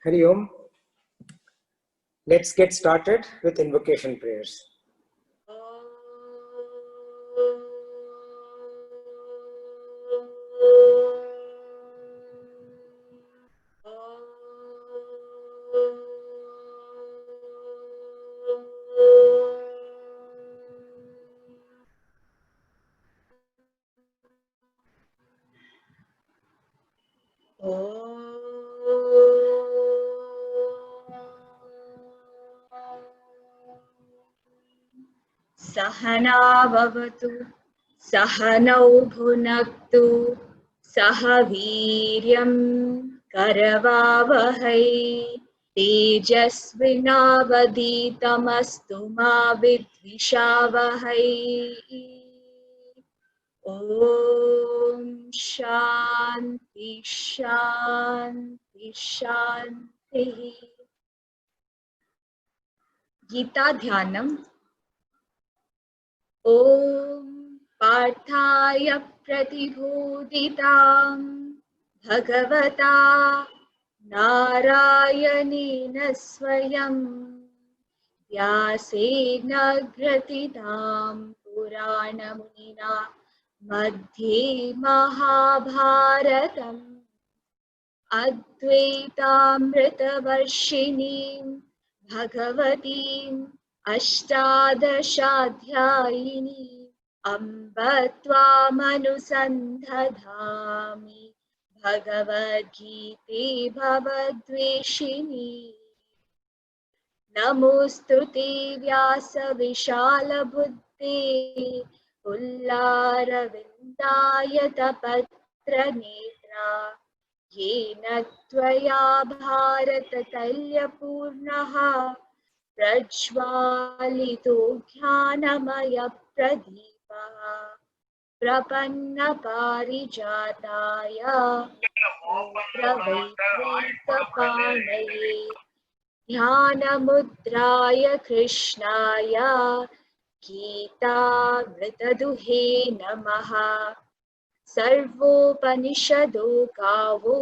Hari Om. Let's get started with invocation prayers. सहना भवतु सहनौ भुनक्तु सह वीर्यं करवावहै तेजस्विनावधीतमस्तु मा विद्विषावहै। ओम शांति शांति शांति। गीता ध्यानम। ओम पार्थाय प्रतिबोधितां भगवता नारायणेन स्वयं व्यासेन ग्रथितां पुराणमुनिना मध्ये महाभारतम् अद्वैतामृतवर्षिणीं भगवतीम् अष्टादशाध्यायिनी अम्ब त्वामनुसन्धधामि भगवद्गीते भवद्वेषिणी। नमोऽस्तु व्यासविशालबुद्धे पुल्लारविन्दायतपत्रनेत्रा येन त्वया भारततैलपूर्णः प्रज्वालितो ज्ञानमयप्रदीपः प्रपन्नपारिजाताय प्रवैद्यैकपाणये ज्ञानमुद्राय कृष्णाय गीतामृतदुहे नमः। सर्वोपनिषदो गावो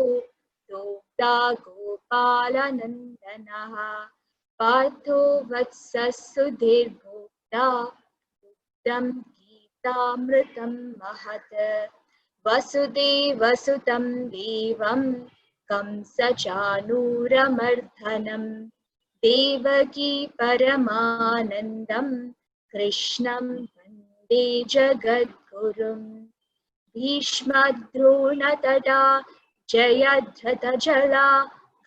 दोग्धा गोपालनन्दनः पार्थो वत्सः सुधीर्भोक्ता दुग्धं गीतामृतं महत्। वसुदेवसुतं देवं कंसचाणूरमर्दनं देवकी परमानन्दं कृष्णं वन्दे जगद्गुरुम्। भीष्मद्रोणतटा जयद्रथजला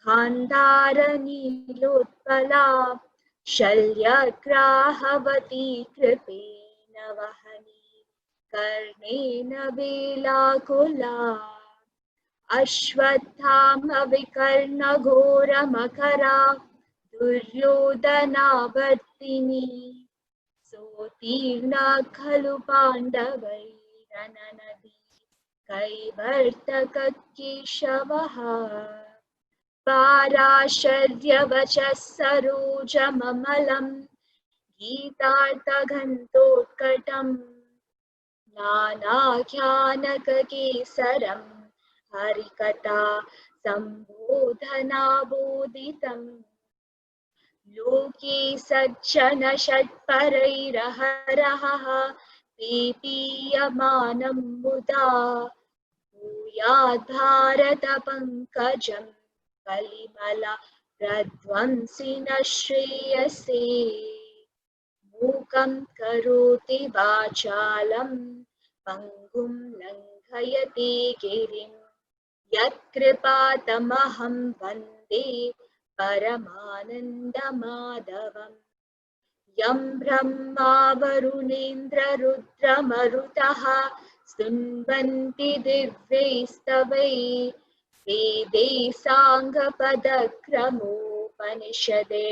गान्धारनीलोत्पला शल्यग्राहवती कृपेण वहनी कर्णेन वेलाकुला। अश्वत्थामविकर्णघोरमकरा दुर्योधनावर्तिनी सोत्तीर्णा खलु पाण्डवैरननदी कैवर्तककेशवः। पाराशर्यवचः सरोजममलं गीतार्थघण्टोत्कटम् नानाख्यानककेसरं हरिकथा सम्बोधनाबोधितम्। लोके सज्जन षट्परैरहरः पीपीयमानं मुदा भूयात् भारत पंकजं कलिमला प्रध्वंसिन श्रेयसे। मूकं करोति वाचालं पंगुं लङ्घयति गिरिं यत्कृपातमहं वन्दे परमानन्दमाधवम्। यं ब्रह्मा वरुणेन्द्ररुद्रमरुतः स्तुन्वन्ति दिव्यैस्तवै वेदैः साङ्गपदक्रमोपनिषदे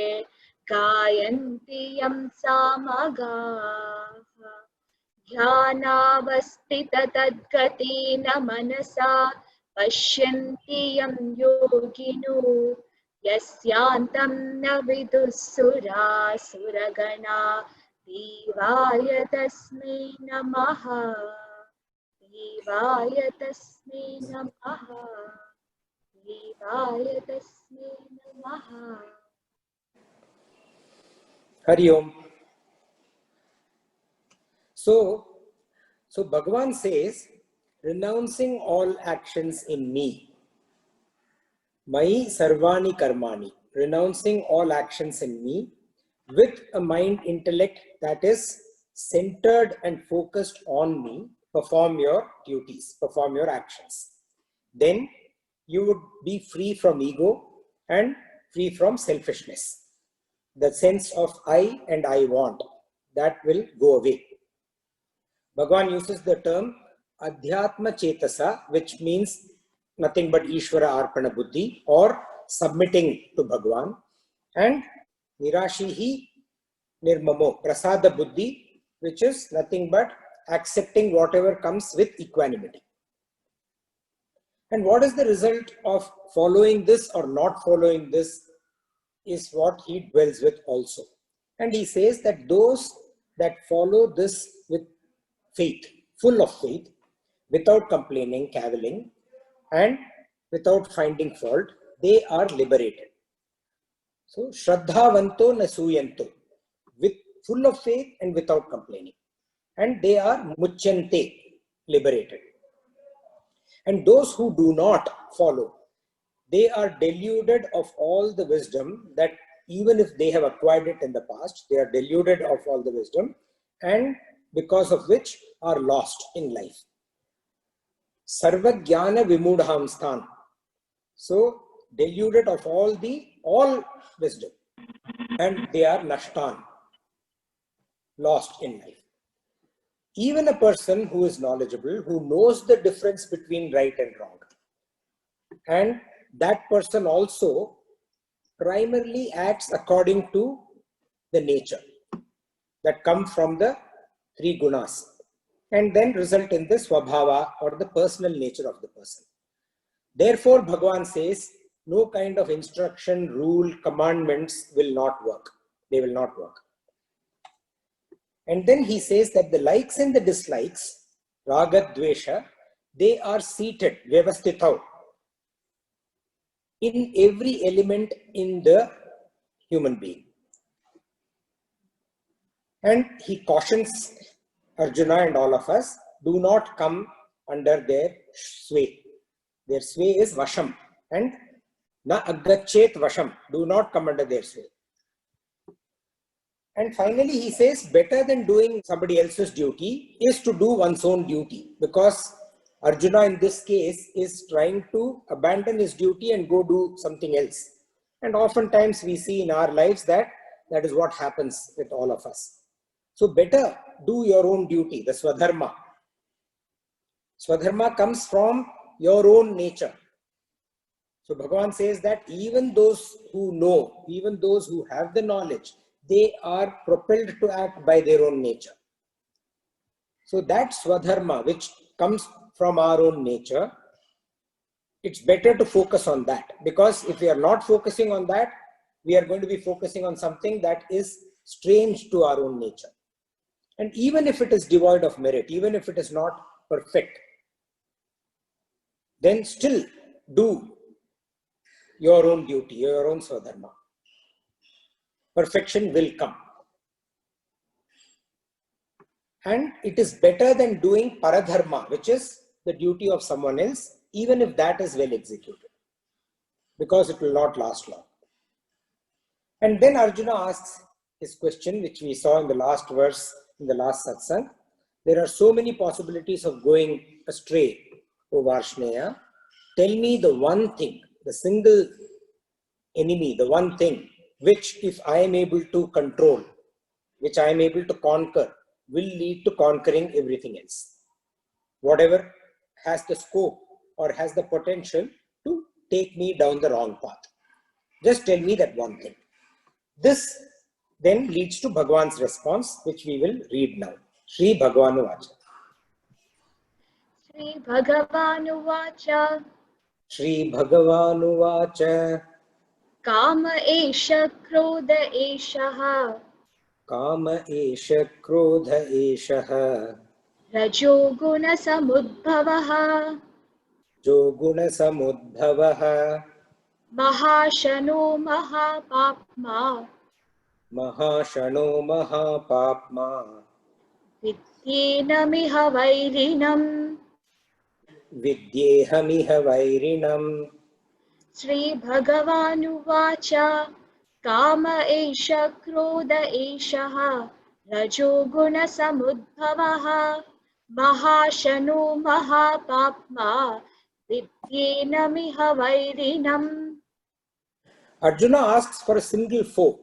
गायन्ति यं सामगाः ध्यानावस्थिततद्गतेन मनसा पश्यन्ति यं योगिनो यस्यान्तं न विदुः सुरासुरगणा देवाय तस्मै नमः देवाय तस्मै नमः देवाय तस्मै नमः Hari Om. So Bhagavan says, renouncing all actions in me, Mai Sarvani Karmani, renouncing all actions in me with a mind intellect that is centered and focused on me, perform your duties, perform your actions. Then you would be free from ego and free from selfishness. The sense of I and I want, that will go away. Bhagavan uses the term Adhyatma Chetasa, which means nothing but Ishvara Arpana Buddhi, or submitting to Bhagavan, and Nirashihi Nirmamo Prasada Buddhi, which is nothing but accepting whatever comes with equanimity. And what is the result of following this or not following this is what he dwells with also. And he says that those that follow this with faith, full of faith, without complaining, cavilling, and without finding fault, they are liberated. So, Shraddhavanto Nasuyanto, with full of faith and without complaining. And they are Muchyante, liberated. And those who do not follow, they are deluded of all the wisdom that even if they have acquired it in the past, they are deluded of all the wisdom, and because of which are lost in life. Sarvajnana Vimudham Sthan. So deluded of all wisdom, and they are Nashtan, lost in life. Even a person who is knowledgeable, who knows the difference between right and wrong, and that person also primarily acts according to the nature that come from the three gunas, and then result in the swabhava, or the personal nature of the person. Therefore, Bhagavan says, no kind of instruction, rule, commandments will not work. They will not work. And then he says that the likes and the dislikes, raga, dvesha, they are seated, vyavastithau, in every element in the human being. And he cautions Arjuna and all of us, do not come under their sway. Their sway is vasham, and na agachet vasham, do not come under their sway. And finally he says, better than doing somebody else's duty is to do one's own duty, because Arjuna in this case is trying to abandon his duty and go do something else. And oftentimes we see in our lives that is what happens with all of us. So better do your own duty, the Swadharma. Swadharma comes from your own nature. So Bhagavan says that even those who know, even those who have the knowledge, they are propelled to act by their own nature. So that Swadharma, which comes from our own nature, it's better to focus on that, because if we are not focusing on that, we are going to be focusing on something that is strange to our own nature. And even if it is devoid of merit, even if it is not perfect, then still do your own duty, your own Swadharma. Perfection will come. And it is better than doing paradharma, which is the duty of someone else, even if that is well executed, because it will not last long. And then Arjuna asks his question, which we saw in the last verse, in the last satsang. There are so many possibilities of going astray, O Varshneya. Tell me the one thing, the single enemy, the one thing which, if I am able to control, which I am able to conquer, will lead to conquering everything else. whatever has the scope or has the potential to take me down the wrong path. Just tell me that one thing. This then leads to Bhagwan's response, which we will read now. Shri Bhagavanu Vacha. Shri Bhagavanu Vacha. Shri Bhagavanu Vacha. Kama esha krodha eshaha. Kama esha krodha eshaha. Rajo guna samudbhavaha. Jo guna samudbhavaha. Mahashano mahapapma. Mahashano mahapapma. Vidyenamiha vairinam. Vidyehamiha vairinam. Shri Bhagavanu Vacha. Kama esha krodha eshaha. Rajo guna samudbhavaha. Mahashano mahapapma. Vidyenamiha vairinam. Arjuna asks for a single foe,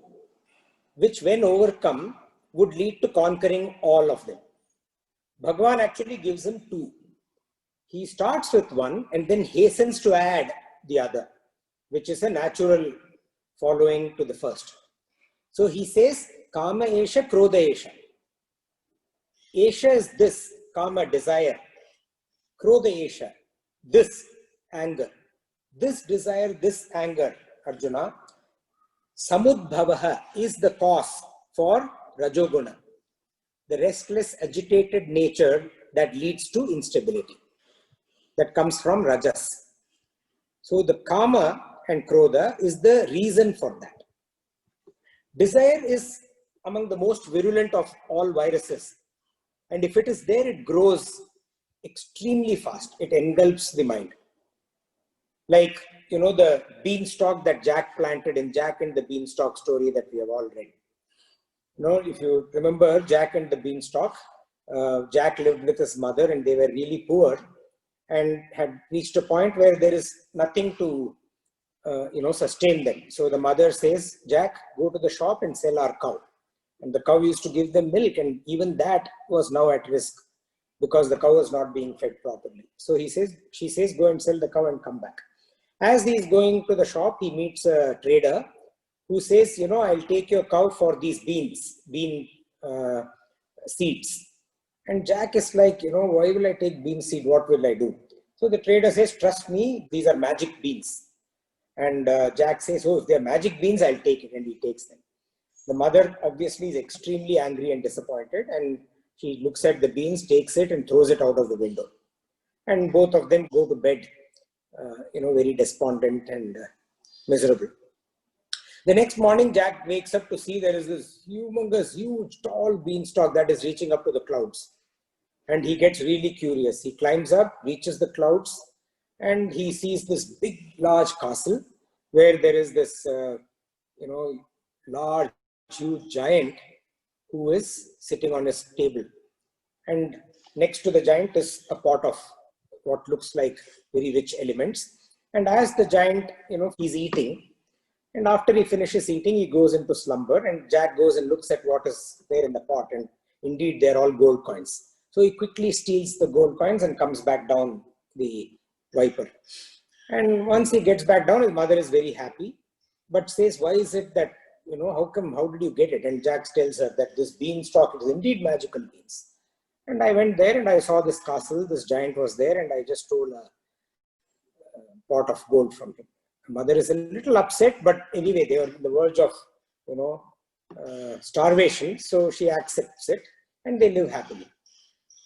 which when overcome would lead to conquering all of them. Bhagavan actually gives him two. He starts with one and then hastens to add the other, which is a natural following to the first. So he says, Kama Esha, Krodha Esha. Esha is this, Kama, desire. Krodha Esha, this, anger. This desire, this anger, Arjuna, Samudbhavaha is the cause for Rajoguna, the restless, agitated nature that leads to instability, that comes from Rajas. So the Kama and Krodha is the reason for that. Desire is among the most virulent of all viruses. And if it is there, it grows extremely fast. It engulfs the mind. Like, you know, the beanstalk that Jack planted in Jack and the Beanstalk story that we have all read. You know, if you remember Jack and the Beanstalk, Jack lived with his mother and they were really poor and had reached a point where there is nothing to, sustain them. So the mother says, Jack, go to the shop and sell our cow. And the cow used to give them milk, and even that was now at risk because the cow was not being fed properly. So she says, go and sell the cow and come back. As he is going to the shop, he meets a trader who says, I'll take your cow for these bean seeds. And Jack is like, why will I take bean seed? What will I do? So the trader says, trust me, these are magic beans. And Jack says, oh, if they're magic beans, I'll take it. And he takes them. The mother obviously is extremely angry and disappointed. And she looks at the beans, takes it and throws it out of the window. And both of them go to bed, very despondent and miserable. The next morning, Jack wakes up to see there is this humongous, huge, tall beanstalk that is reaching up to the clouds. And he gets really curious. He climbs up, reaches the clouds, and he sees this big, large castle where there is this, large, huge giant who is sitting on his table. And next to the giant is a pot of what looks like very rich elements. And as the giant, he's eating. And after he finishes eating, he goes into slumber. And Jack goes and looks at what is there in the pot. And indeed, they're all gold coins. So he quickly steals the gold coins and comes back down the viper. And once he gets back down, his mother is very happy, but says, why is it that, how did you get it? And Jack tells her that this beanstalk is indeed magical beans. And I went there and I saw this castle, this giant was there, and I just stole a pot of gold from him. Mother is a little upset, but anyway, they were on the verge of, starvation. So she accepts it and they live happily.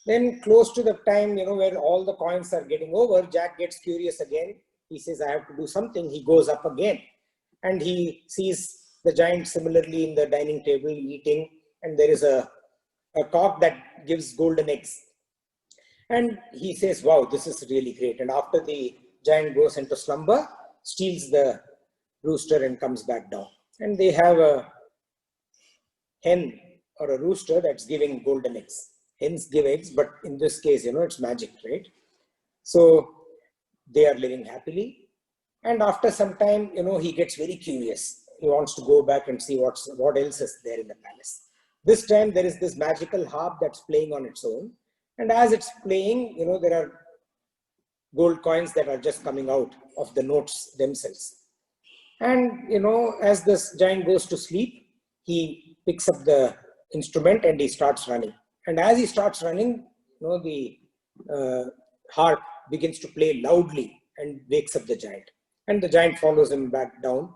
Then close to the time, where all the coins are getting over, Jack gets curious again. He says, I have to do something. He goes up again and he sees the giant similarly in the dining table eating. And there is a cock that gives golden eggs. And he says, wow, this is really great. And after the giant goes into slumber, steals the rooster and comes back down. And they have a hen or a rooster that's giving golden eggs. Hens give eggs, but in this case, it's magic, right? So they are living happily. And after some time, he gets very curious. He wants to go back and see what else is there in the palace. This time there is this magical harp that's playing on its own. And as it's playing, there are gold coins that are just coming out of the notes themselves. And, as this giant goes to sleep, he picks up the instrument and he starts running. And as he starts running, the harp begins to play loudly and wakes up the giant. And the giant follows him back down,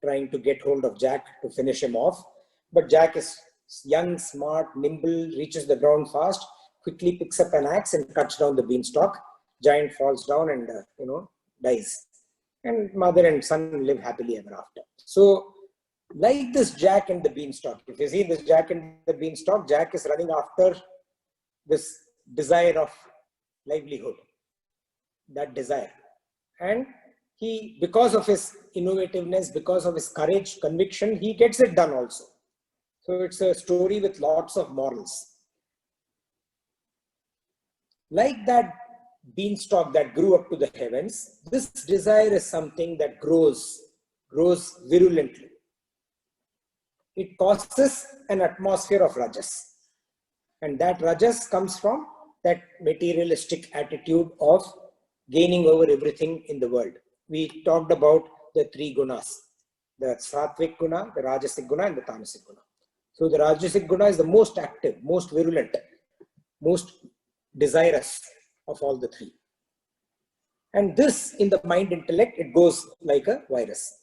trying to get hold of Jack to finish him off. But Jack is young, smart, nimble, reaches the ground fast, quickly picks up an axe and cuts down the beanstalk. Giant falls down and, dies. And mother and son live happily ever after. So, like this Jack and the beanstalk, if you see this Jack and the beanstalk, Jack is running after this desire of livelihood, that desire. And he, because of his innovativeness, because of his courage, conviction, he gets it done also. So it's a story with lots of morals. Like that beanstalk that grew up to the heavens, this desire is something that grows virulently. It causes an atmosphere of rajas. And that rajas comes from that materialistic attitude of gaining over everything in the world. We talked about the three gunas, the sattvic guna, the rajasic guna, and the tamasic guna. So the rajasic guna is the most active, most virulent, most desirous of all the three. And this, in the mind intellect, it goes like a virus.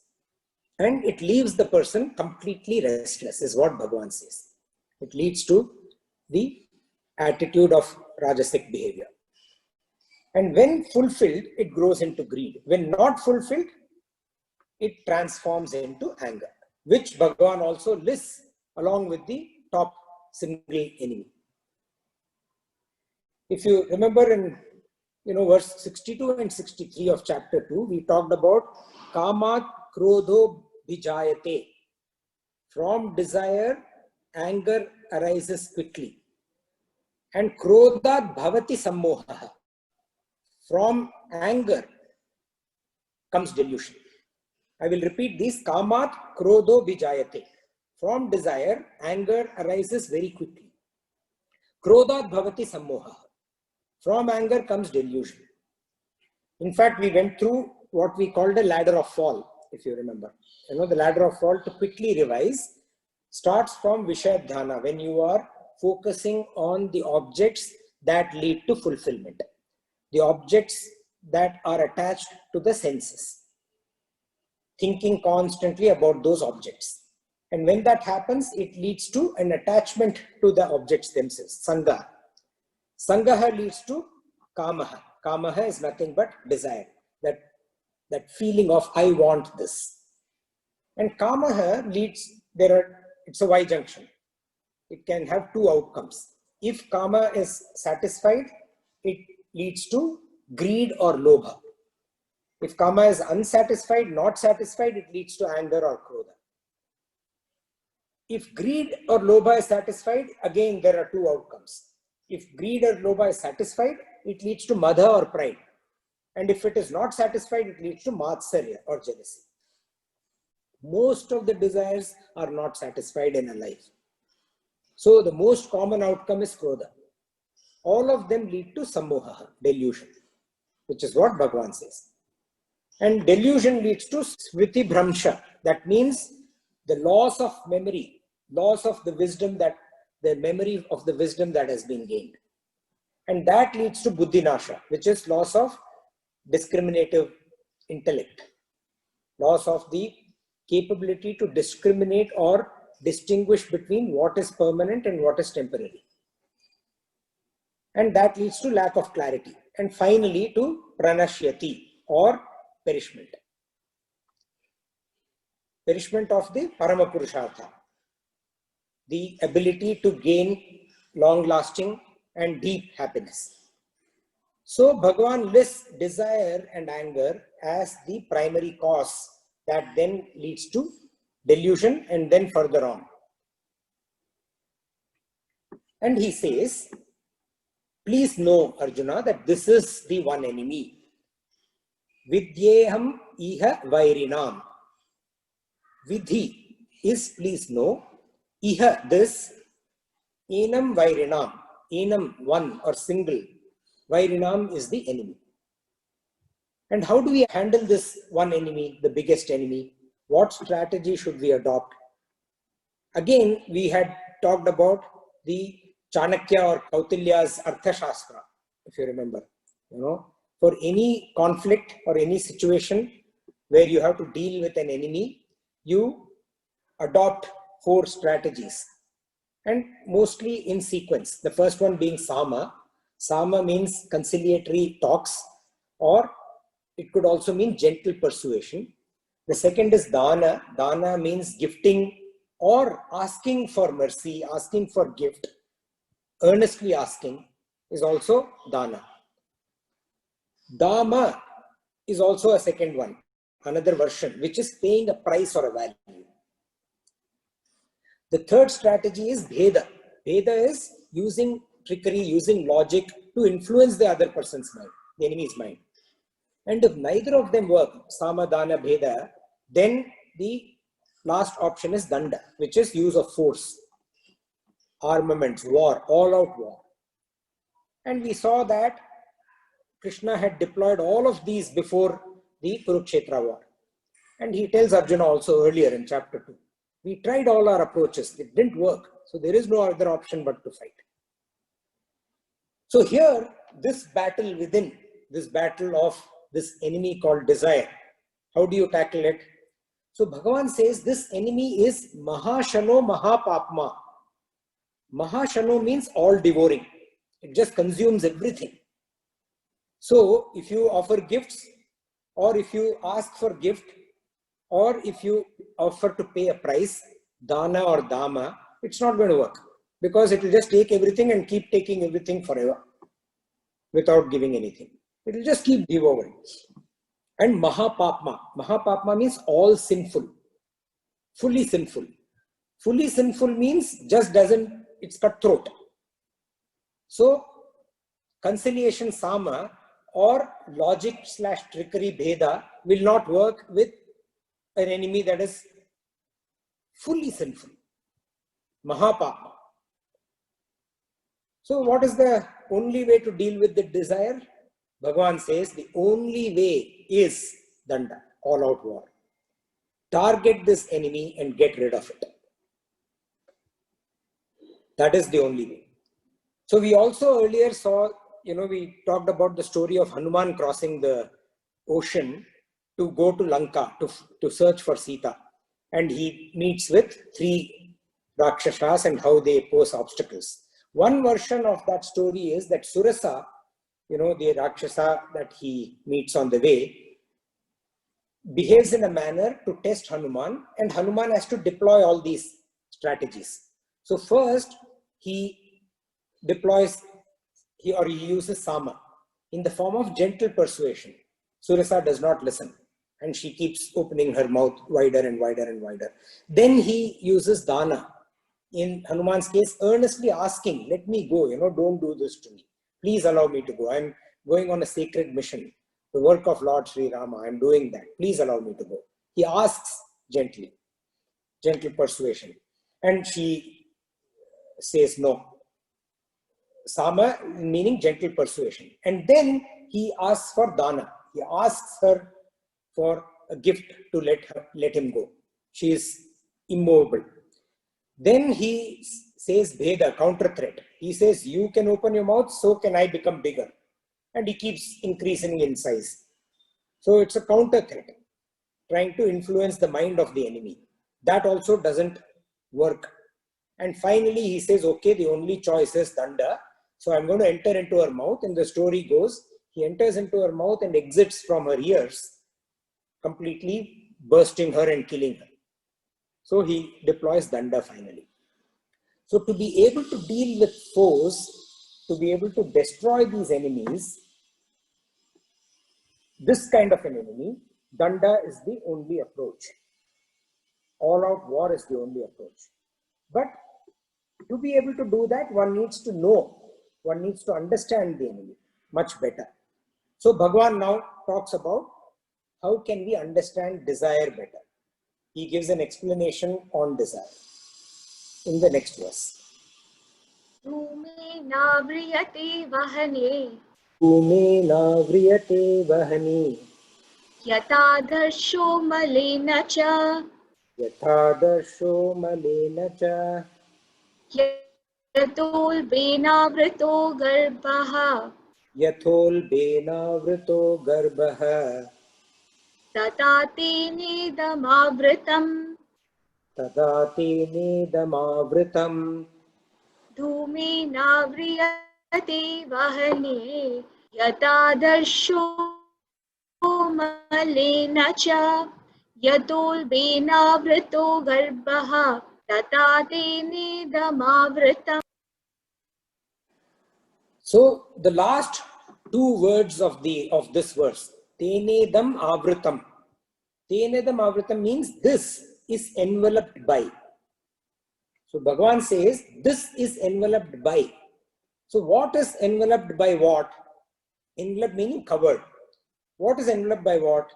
And it leaves the person completely restless, is what Bhagavan says. It leads to the attitude of rajasic behavior. And when fulfilled, it grows into greed. When not fulfilled, it transforms into anger, which Bhagavan also lists along with the top single enemy. If you remember in verse 62 and 63 of chapter 2, we talked about kamat krodho bijayate. From desire, anger arises quickly. And krodhat bhavati sammoha. From anger comes delusion. I will repeat this. Kamat krodho bijayate. From desire, anger arises very quickly. Krodhat bhavati sammoha. From anger comes delusion. In fact, we went through what we called a ladder of fall, if you remember. The ladder of fall, to quickly revise, starts from Vishaya Dhyana, when you are focusing on the objects that lead to fulfillment, the objects that are attached to the senses, thinking constantly about those objects. And when that happens, it leads to an attachment to the objects themselves, sangha. Sangaha leads to kamaha. Kamaha is nothing but desire, that feeling of I want this. And kamaha leads, it's a Y junction. It can have two outcomes. If kama is satisfied, it leads to greed or lobha. If kama is unsatisfied, not satisfied, it leads to anger or krodha. If greed or lobha is satisfied, again there are two outcomes. If greed or lobha is satisfied, it leads to madha or pride. And if it is not satisfied, it leads to matsarya or jealousy. Most of the desires are not satisfied in a life. So the most common outcome is krodha. All of them lead to sammoha, delusion, which is what Bhagavan says. And delusion leads to smriti bhramsha. That means the loss of memory, loss of the wisdom, the memory of the wisdom that has been gained. And that leads to buddhinasha, which is loss of discriminative intellect, loss of the capability to discriminate or distinguish between what is permanent and what is temporary. And that leads to lack of clarity. And finally to pranashyati, or perishment. Perishment of the Paramapurushartha, the ability to gain long-lasting and deep happiness. So Bhagavan lists desire and anger as the primary cause that then leads to delusion and then further on. And he says, please know, Arjuna, that this is the one enemy. Vidyeham iha vairinam. Vidhi is, please know, iha, this, enam vairinam, enam, one or single, Vairinam is the enemy. And how do we handle this one enemy, the biggest enemy? What strategy should we adopt? Again, we had talked about the Chanakya or Kautilya's Arthashastra, if you remember. For any conflict or any situation where you have to deal with an enemy, you adopt 4 strategies, and mostly in sequence. The first one being Sama. Sama means conciliatory talks, or it could also mean gentle persuasion. The second is Dana. Dana means gifting or asking for mercy, asking for gift, earnestly asking is also Dana. Dama is also a second one, another version, which is paying a price or a value. The third strategy is Bheda. Bheda is using trickery, using logic to influence the other person's mind, the enemy's mind. And if neither of them work, Sama, Dana, Bheda, then the last option is Danda, which is use of force, armaments, war, all-out war. And we saw that Krishna had deployed all of these before the Kurukshetra war. And he tells Arjuna also earlier in chapter 2, we tried all our approaches, it didn't work. So there is no other option but to fight. So here, this battle within, this battle of this enemy called desire, how do you tackle it? So Bhagavan says this enemy is Mahashano Mahapapma. Mahashano means all devouring. It just consumes everything. So if you offer gifts, or if you ask for gift, or if you offer to pay a price, Dana or Dama, it's not going to work, because it will just take everything and keep taking everything forever without giving anything. It will just keep devouring. And Mahapapma. Mahapapma means all sinful, fully sinful. Fully sinful means just doesn't, it's cutthroat. So conciliation Sama or logic / trickery Bheda will not work with an enemy that is fully sinful. Mahapapma. So what is the only way to deal with the desire? Bhagavan says the only way is Danda, all-out war. Target this enemy and get rid of it. That is the only way. So we also earlier saw, we talked about the story of Hanuman crossing the ocean to go to Lanka to search for Sita. And he meets with 3 Rakshasas and how they pose obstacles. One version of that story is that Surasa, the Rakshasa that he meets on the way, behaves in a manner to test Hanuman, and Hanuman has to deploy all these strategies. So first, he uses Sama in the form of gentle persuasion. Surasa does not listen, and she keeps opening her mouth wider and wider and wider. Then he uses Dana. In Hanuman's case, earnestly asking, let me go, don't do this to me. Please allow me to go. I'm going on a sacred mission, the work of Lord Sri Rama. I'm doing that. Please allow me to go. He asks gently, gentle persuasion. And she says no. Sama meaning gentle persuasion. And then he asks for Dana. He asks her for a gift to let him go. She is immovable. Then he says Bheda, counter threat. He says, you can open your mouth, so can I become bigger. And he keeps increasing in size. So it's a counter threat, trying to influence the mind of the enemy. That also doesn't work. And finally he says, okay, the only choice is Danda. So I'm going to enter into her mouth. And the story goes, he enters into her mouth and exits from her ears, completely bursting her and killing her. So he deploys Danda finally. So to be able to deal with foes, to be able to destroy these enemies, this kind of an enemy, Danda is the only approach. All-out war is the only approach. But to be able to do that, one needs to know, one needs to understand the enemy much better. So Bhagavan now talks about how can we understand desire better. He gives an explanation on desire in the next verse. धूमेनाव्रियते वहने धूमेनाव्रियते वह्नि यथादर्शो मलेन च यथादर्शो मलेन च यतोल्बेनावृतो गर्भः यथोल्बेनावृतो गर्भः तथा तेनेदमावृतम् तदा तेनेदमावृतम् धूमेनाव्रियते वह्ने यथादर्शो मलेन च यतोल्बेनावृतो गर्भः तथा तेनेदमावृतम्. So the last two words of this verse, Tenedam Avritam. Tenedam Avritam means this is enveloped by. So Bhagavan says this is enveloped by. So what is enveloped by what? Enveloped meaning covered. What is enveloped by what?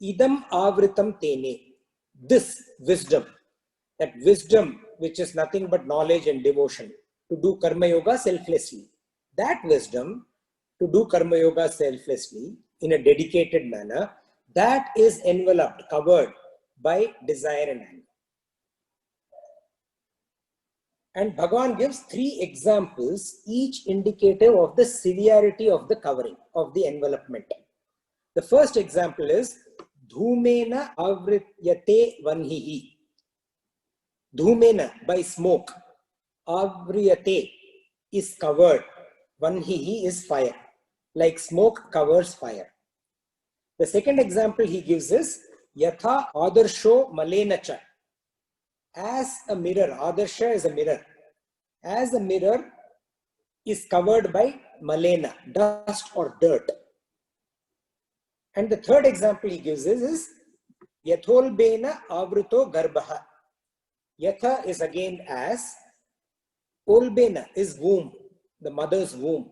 Idam Avritam Tene. This wisdom. That wisdom which is nothing but knowledge and devotion to do karma yoga selflessly. That wisdom to do karma yoga selflessly in a dedicated manner, that is enveloped, covered by desire and anger. And Bhagavan gives three examples, each indicative of the severity of the covering, of the envelopment. The first example is Dhumena Avrityate Vanhihi. Dhumena, by smoke. Avriyate is covered. Vanhihi is fire. Like smoke covers fire. The second example he gives is Yatha Adarsho Malenacha. As a mirror, Adarsha is a mirror. As a mirror is covered by Malena, dust or dirt. And the third example he gives is Yatholbena Avruto Garbha. Yatha is again as, Olbena is womb, the mother's womb.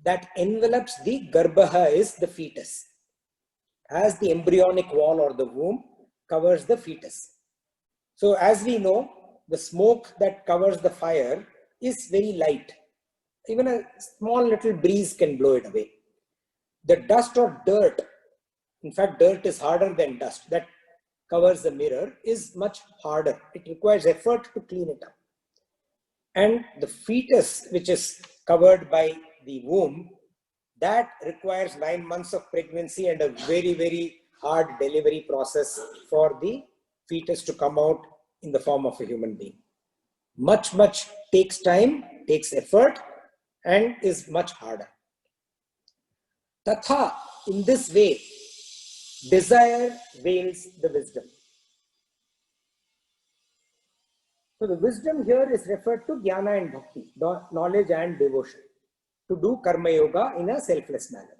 That envelops the Garbha is the fetus. As the embryonic wall or the womb covers the fetus. So as we know, the smoke that covers the fire is very light. Even a small little breeze can blow it away. The dust or dirt, in fact dirt is harder than dust, that covers the mirror is much harder. It requires effort to clean it up. And the fetus which is covered by the womb, that requires 9 months of pregnancy and a very, very hard delivery process for the fetus to come out in the form of a human being. Much takes time, takes effort, and is much harder. Tatha, in this way, desire veils the wisdom. So the wisdom here is referred to jnana and bhakti, knowledge and devotion, to do karma yoga in a selfless manner.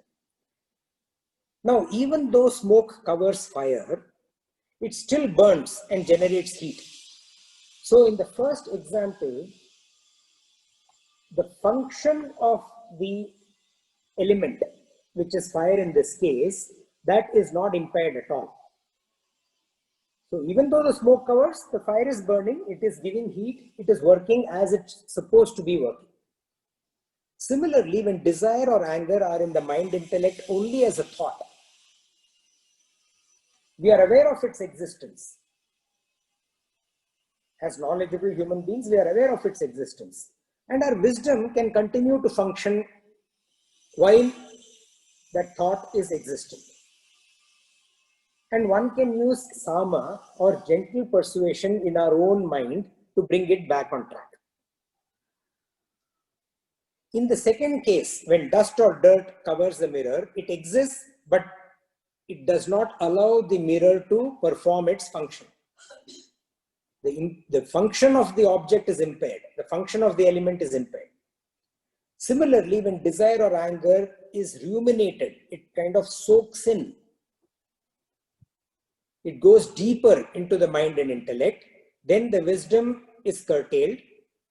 Now, even though smoke covers fire, it still burns and generates heat. So in the first example, the function of the element, which is fire in this case, that is not impaired at all. So even though the smoke covers, the fire is burning, it is giving heat, it is working as it's supposed to be working. Similarly, when desire or anger are in the mind intellect only as a thought, we are aware of its existence. As knowledgeable human beings, we are aware of its existence. And our wisdom can continue to function while that thought is existing. And one can use sama or gentle persuasion in our own mind to bring it back on track. In the second case, when dust or dirt covers the mirror, it exists, but it does not allow the mirror to perform its function. The function of the object is impaired. The function of the element is impaired. Similarly, when desire or anger is ruminated, it kind of soaks in. It goes deeper into the mind and intellect, then the wisdom is curtailed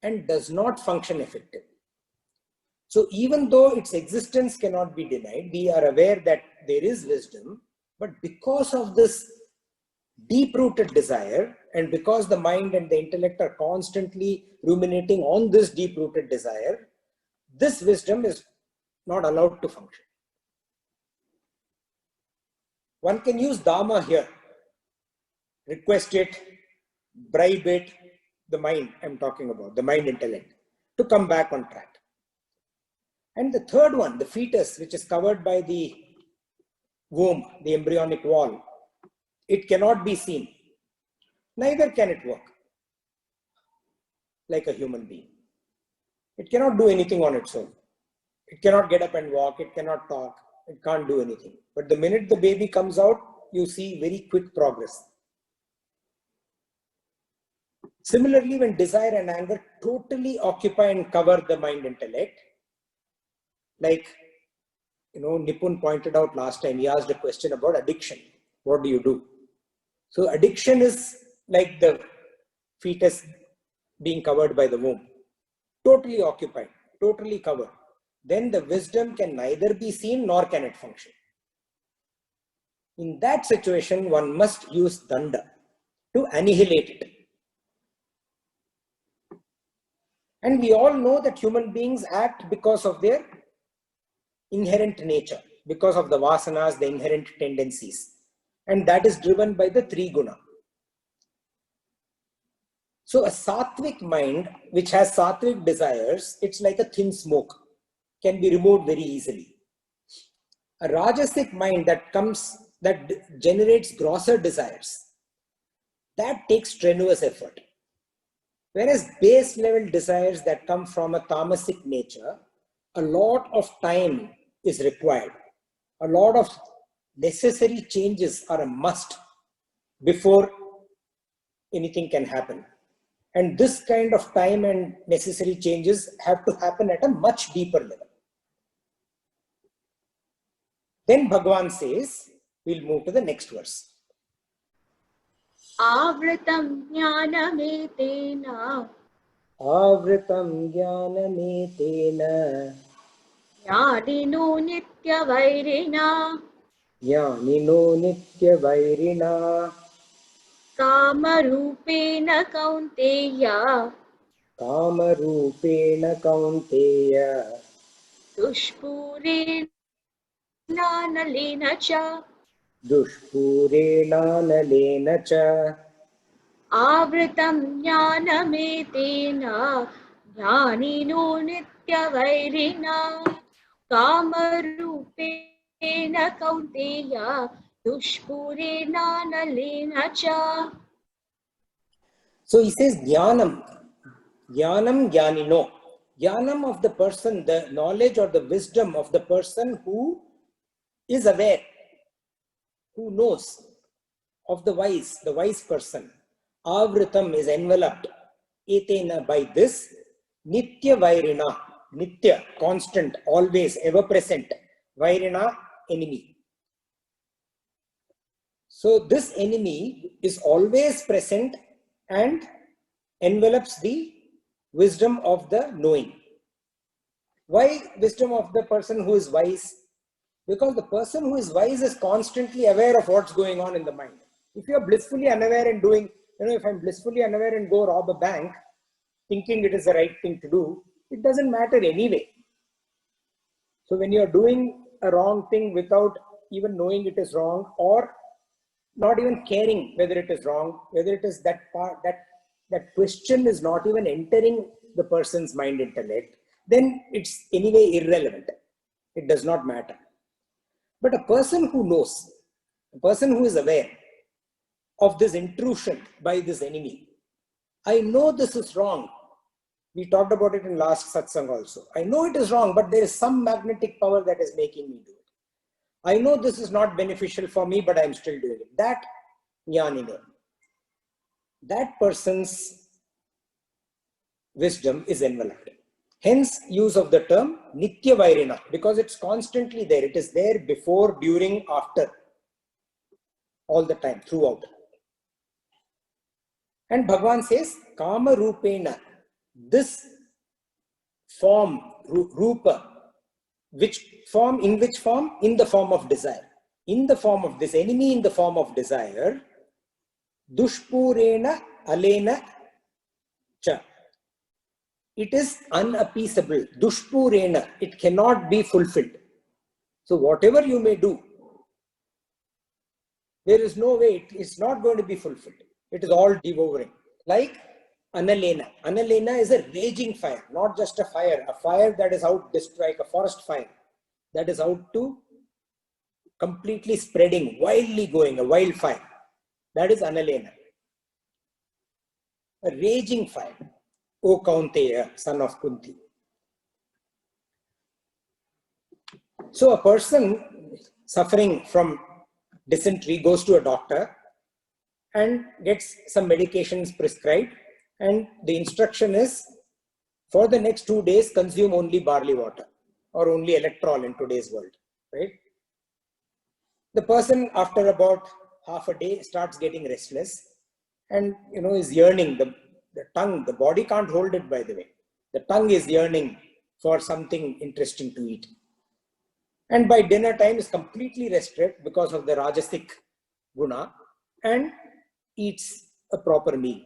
and does not function effectively. So even though its existence cannot be denied, we are aware that there is wisdom, but because of this deep-rooted desire, and because the mind and the intellect are constantly ruminating on this deep-rooted desire, this wisdom is not allowed to function. One can use Dharma here, request it, bribe it, the mind I'm talking about, the mind intellect, to come back on track. And the third one, the fetus, which is covered by the womb, the embryonic wall, it cannot be seen. Neither can it work like a human being. It cannot do anything on its own. It cannot get up and walk. It cannot talk. It can't do anything. But the minute the baby comes out, you see very quick progress. Similarly, when desire and anger totally occupy and cover the mind intellect, like, Nipun pointed out last time, he asked a question about addiction. What do you do? So addiction is like the fetus being covered by the womb, totally occupied, totally covered. Then the wisdom can neither be seen nor can it function. In that situation, one must use danda to annihilate it. And we all know that human beings act because of their inherent nature, because of the vasanas, the inherent tendencies. And that is driven by the three guna. So a sattvic mind, which has sattvic desires, it's like a thin smoke, can be removed very easily. A rajasic mind that generates grosser desires, that takes strenuous effort. Whereas base level desires that come from a tamasic nature, a lot of time is required. A lot of necessary changes are a must before anything can happen. And this kind of time and necessary changes have to happen at a much deeper level. Then Bhagavan says, we'll move to the next verse. Avritam jnanametena Avritam jnanametena Jnanino nityavairina Jnanino nityavairina Kamarupena kaunteya Kamarupena kaunteya Dushpurena nalena cha Dushpurena nalena cha Avritam jnanametena Jnanino nityavairina Kamarupena kaunteya Dushpurena nalena cha. So he says jnanam, jnanino. Jnanam of the person, the knowledge or the wisdom of the person who is aware, who knows, of the wise person. Avritam is enveloped, etena, by this, nitya vairina, nitya, constant, always, ever present, vairina, enemy. So this enemy is always present and envelops the wisdom of the knowing. Why wisdom of the person who is wise? Because the person who is wise is constantly aware of what's going on in the mind. If you are blissfully unaware and doing, if I'm blissfully unaware and go rob a bank, thinking it is the right thing to do, it doesn't matter anyway. So when you are doing a wrong thing without even knowing it is wrong, or not even caring whether it is wrong, whether it is that part, that question is not even entering the person's mind intellect, then it's anyway irrelevant. It does not matter. But a person who knows, a person who is aware of this intrusion by this enemy, I know this is wrong. We talked about it in last satsang also. I know it is wrong, but there is some magnetic power that is making me do it. I know this is not beneficial for me, but I'm still doing it. That jnanino, that person's wisdom is enveloped. Hence, use of the term nitya vairina, because it's constantly there. It is there before, during, after, all the time, throughout. And Bhagavan says, kama rupena, this form, rupa, which form, in which form? In the form of desire. In the form of this enemy, in the form of desire, Dushpurena alena cha. It is unappeasable. Dushpurena, it cannot be fulfilled. So whatever you may do, there is no way, it's not going to be fulfilled. It is all devouring. Like Analena. Analena is a raging fire, not just a fire that is out, like a forest fire, that is out to completely spreading, wildly going, a wildfire. That is Analena. A raging fire. O Kaunteya, son of Kunti. So a person suffering from dysentery goes to a doctor and gets some medications prescribed, and the instruction is, for the next 2 days, consume only barley water or only electrol in today's world, right? The person, after about half a day, starts getting restless and, is yearning. The tongue, the body can't hold it, by the way. The tongue is yearning for something interesting to eat. And by dinner time is completely rested because of the Rajasic guna, and eats a proper meal,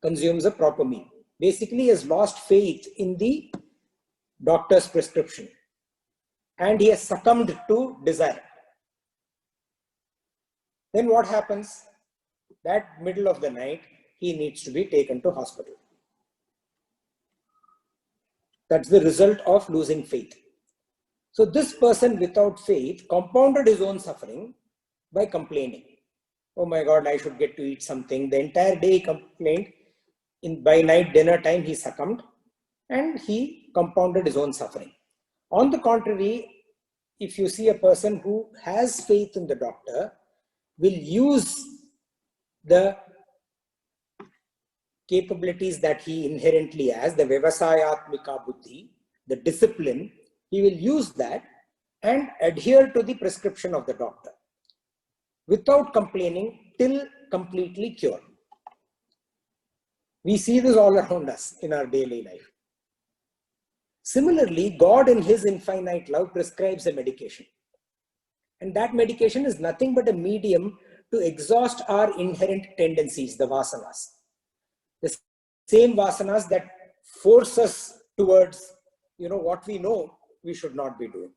consumes a proper meal. Basically has lost faith in the doctor's prescription and he has succumbed to desire. Then what happens? That middle of the night, he needs to be taken to hospital. That's the result of losing faith. So this person without faith compounded his own suffering by complaining. Oh my God, I should get to eat something. The entire day he complained. By night dinner time, he succumbed and he compounded his own suffering. On the contrary, if you see a person who has faith in the doctor, will use the capabilities that he inherently has, the Vyavasayatmika Buddhi, the discipline, he will use that and adhere to the prescription of the doctor without complaining till completely cured. We see this all around us in our daily life. Similarly, God in his infinite love prescribes a medication. And that medication is nothing but a medium to exhaust our inherent tendencies, the vasanas. The same vasanas that force us towards, what we know we should not be doing.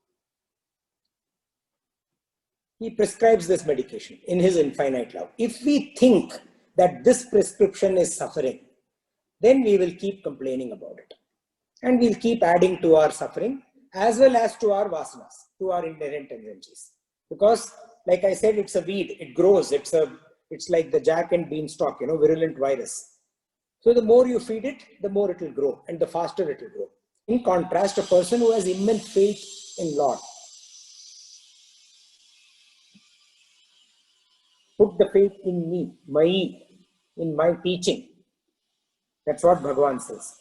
He prescribes this medication in his infinite love. If we think that this prescription is suffering, then we will keep complaining about it. And we'll keep adding to our suffering as well as to our vasanas, to our inherent tendencies. Because, like I said, it's a weed, it grows, it's like the jack and beanstalk, virulent virus. So the more you feed it, the more it will grow and the faster it will grow. In contrast, a person who has immense faith in Lord, put the faith in me, in my teaching. That's what Bhagavan says.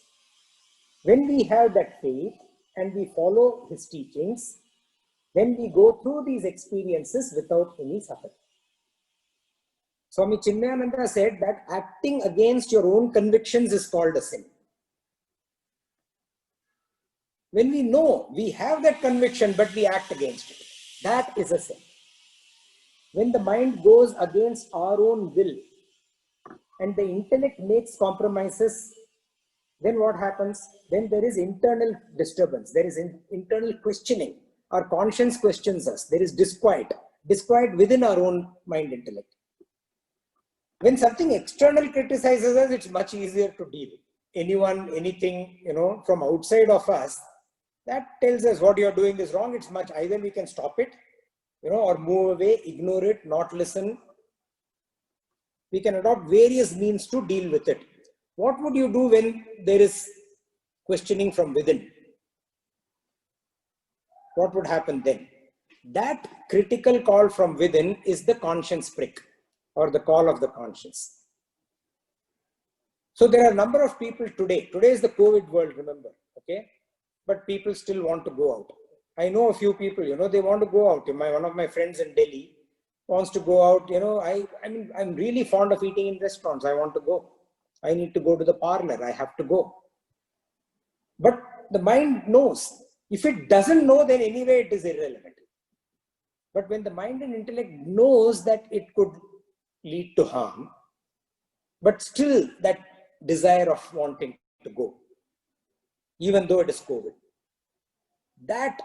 When we have that faith and we follow his teachings, then we go through these experiences without any suffering. Swami Chinmayananda said that acting against your own convictions is called a sin. When we know we have that conviction but we act against it, that is a sin. When the mind goes against our own will and the intellect makes compromises, then what happens? Then there is internal disturbance, there is internal questioning. Our conscience questions us. There is disquiet within our own mind intellect. When something external criticizes us, it's much easier to deal. Anyone, anything, from outside of us, that tells us what you're doing is wrong. It's much, either we can stop it, or move away, ignore it, not listen. We can adopt various means to deal with it. What would you do when there is questioning from within? What would happen then? That critical call from within is the conscience prick, or the call of the conscience. So there are a number of people today. Today is the COVID world, remember, okay? But people still want to go out. I know a few people, they want to go out. One of my friends in Delhi wants to go out. I'm really fond of eating in restaurants. I want to go. I need to go to the parlor. I have to go. But the mind knows. If it doesn't know, then anyway it is irrelevant. But when the mind and intellect knows that it could lead to harm, but still that desire of wanting to go, even though it is COVID. That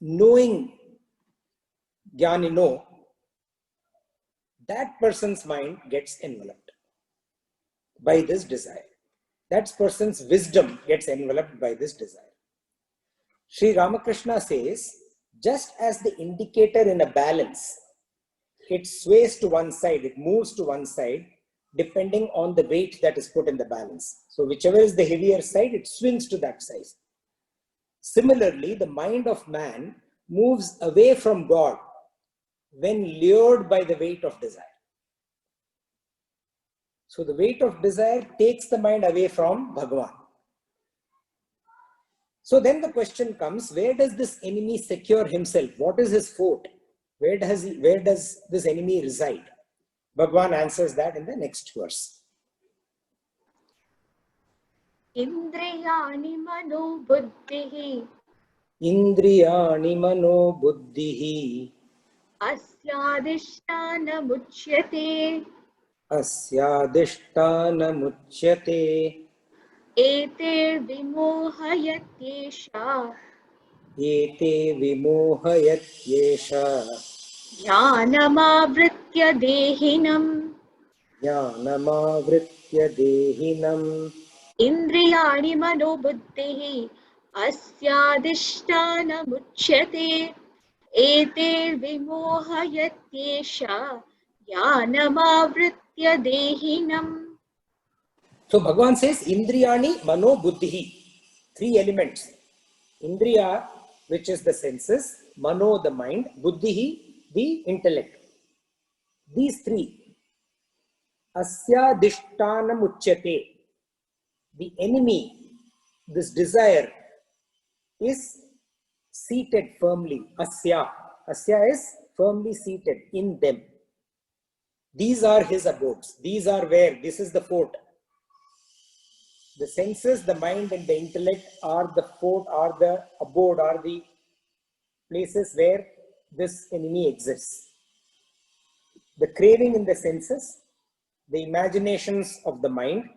knowing, jnani know, that person's mind gets enveloped by this desire. That person's wisdom gets enveloped by this desire. Sri Ramakrishna says, just as the indicator in a balance, it sways to one side, it moves to one side, depending on the weight that is put in the balance. So whichever is the heavier side, it swings to that side. Similarly, the mind of man moves away from God when lured by the weight of desire. So the weight of desire takes the mind away from Bhagavan. So then the question comes, where does this enemy secure himself? What is his fort? Where does this enemy reside? Bhagavan answers that in the next verse. Indriyani mano buddhihi Indriyani mano buddhihi asyadhisthana muchyate asyadhisthana muchyate ete vimohayatyesha ete vimohayatyesha jnanamavritya dehinam jnanamavritya dehinam indriyani mano buddhihi asyadhisthana muchyate ete vimohayatyesha jnanamavritya dehinam. So Bhagavan says, Indriyani mano buddhihi. 3 elements. Indriya, which is the senses, mano, the mind, buddhihi, the intellect. These 3. Asya dishtana muchyate. The enemy, this desire, is seated firmly. Asya. Asya is firmly seated in them. These are his abodes. These are where, this is the fort. The senses, the mind and the intellect are the fort, are the abode, are the places where this enemy exists. The craving in the senses, the imaginations of the mind,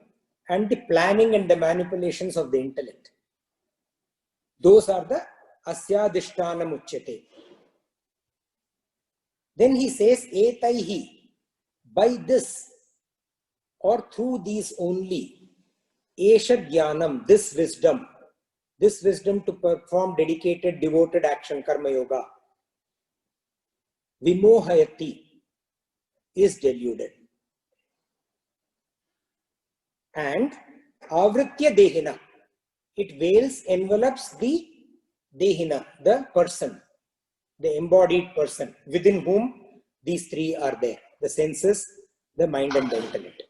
and the planning and the manipulations of the intellect. Those are the asyadhisthana muchyate. Then he says, etaihi, by this or through these only, Esha Jnanam, this wisdom to perform dedicated, devoted action, karma yoga, vimohayati, is deluded. And avritya dehina, it veils, envelopes the dehina, the person, the embodied person, within whom these 3 are there, the senses, the mind and the intellect.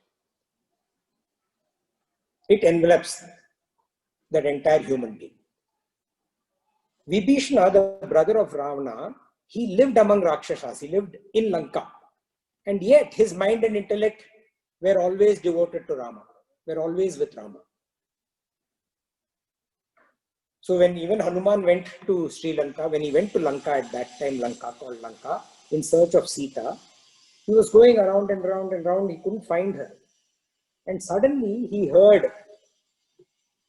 It envelops that entire human being. Vibhishana, the brother of Ravana, he lived among Rakshasas, he lived in Lanka. And yet his mind and intellect were always devoted to Rama, were always with Rama. So when even Hanuman went to Sri Lanka, when he went to Lanka at that time, Lanka called Lanka, in search of Sita, he was going around and around and around, he couldn't find her. And suddenly he heard,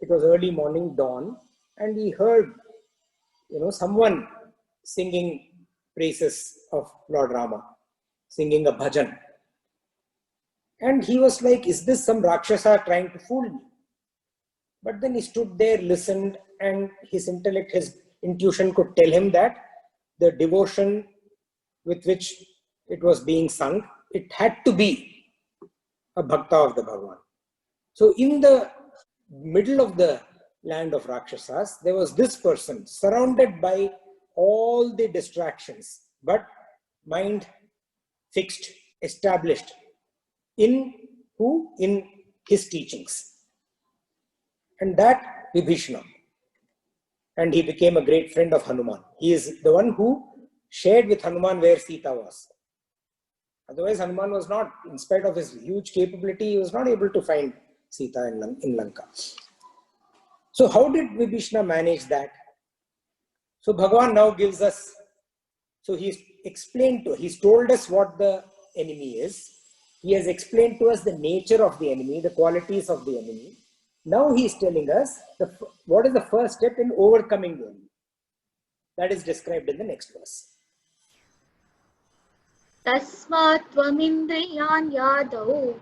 it was early morning dawn, and he heard, someone singing praises of Lord Rama, singing a bhajan. And he was like, is this some Rakshasa trying to fool me? But then he stood there, listened, and his intellect, his intuition could tell him that the devotion with which it was being sung, it had to be a bhakta of the Bhagavan. So in the middle of the land of Rakshasas, there was this person surrounded by all the distractions, but mind fixed, established in who? In his teachings. And that Vibhishana. And he became a great friend of Hanuman. He is the one who shared with Hanuman where Sita was. Otherwise, Hanuman was not, in spite of his huge capability, he was not able to find Sita in Lanka. So how did Vibhishana manage that? So Bhagavan now gives us, so he's told us what the enemy is. He has explained to us the nature of the enemy, the qualities of the enemy. Now he is telling us what is the first step in overcoming the enemy. That is described in the next verse. Tasmat tvamindriyan yadav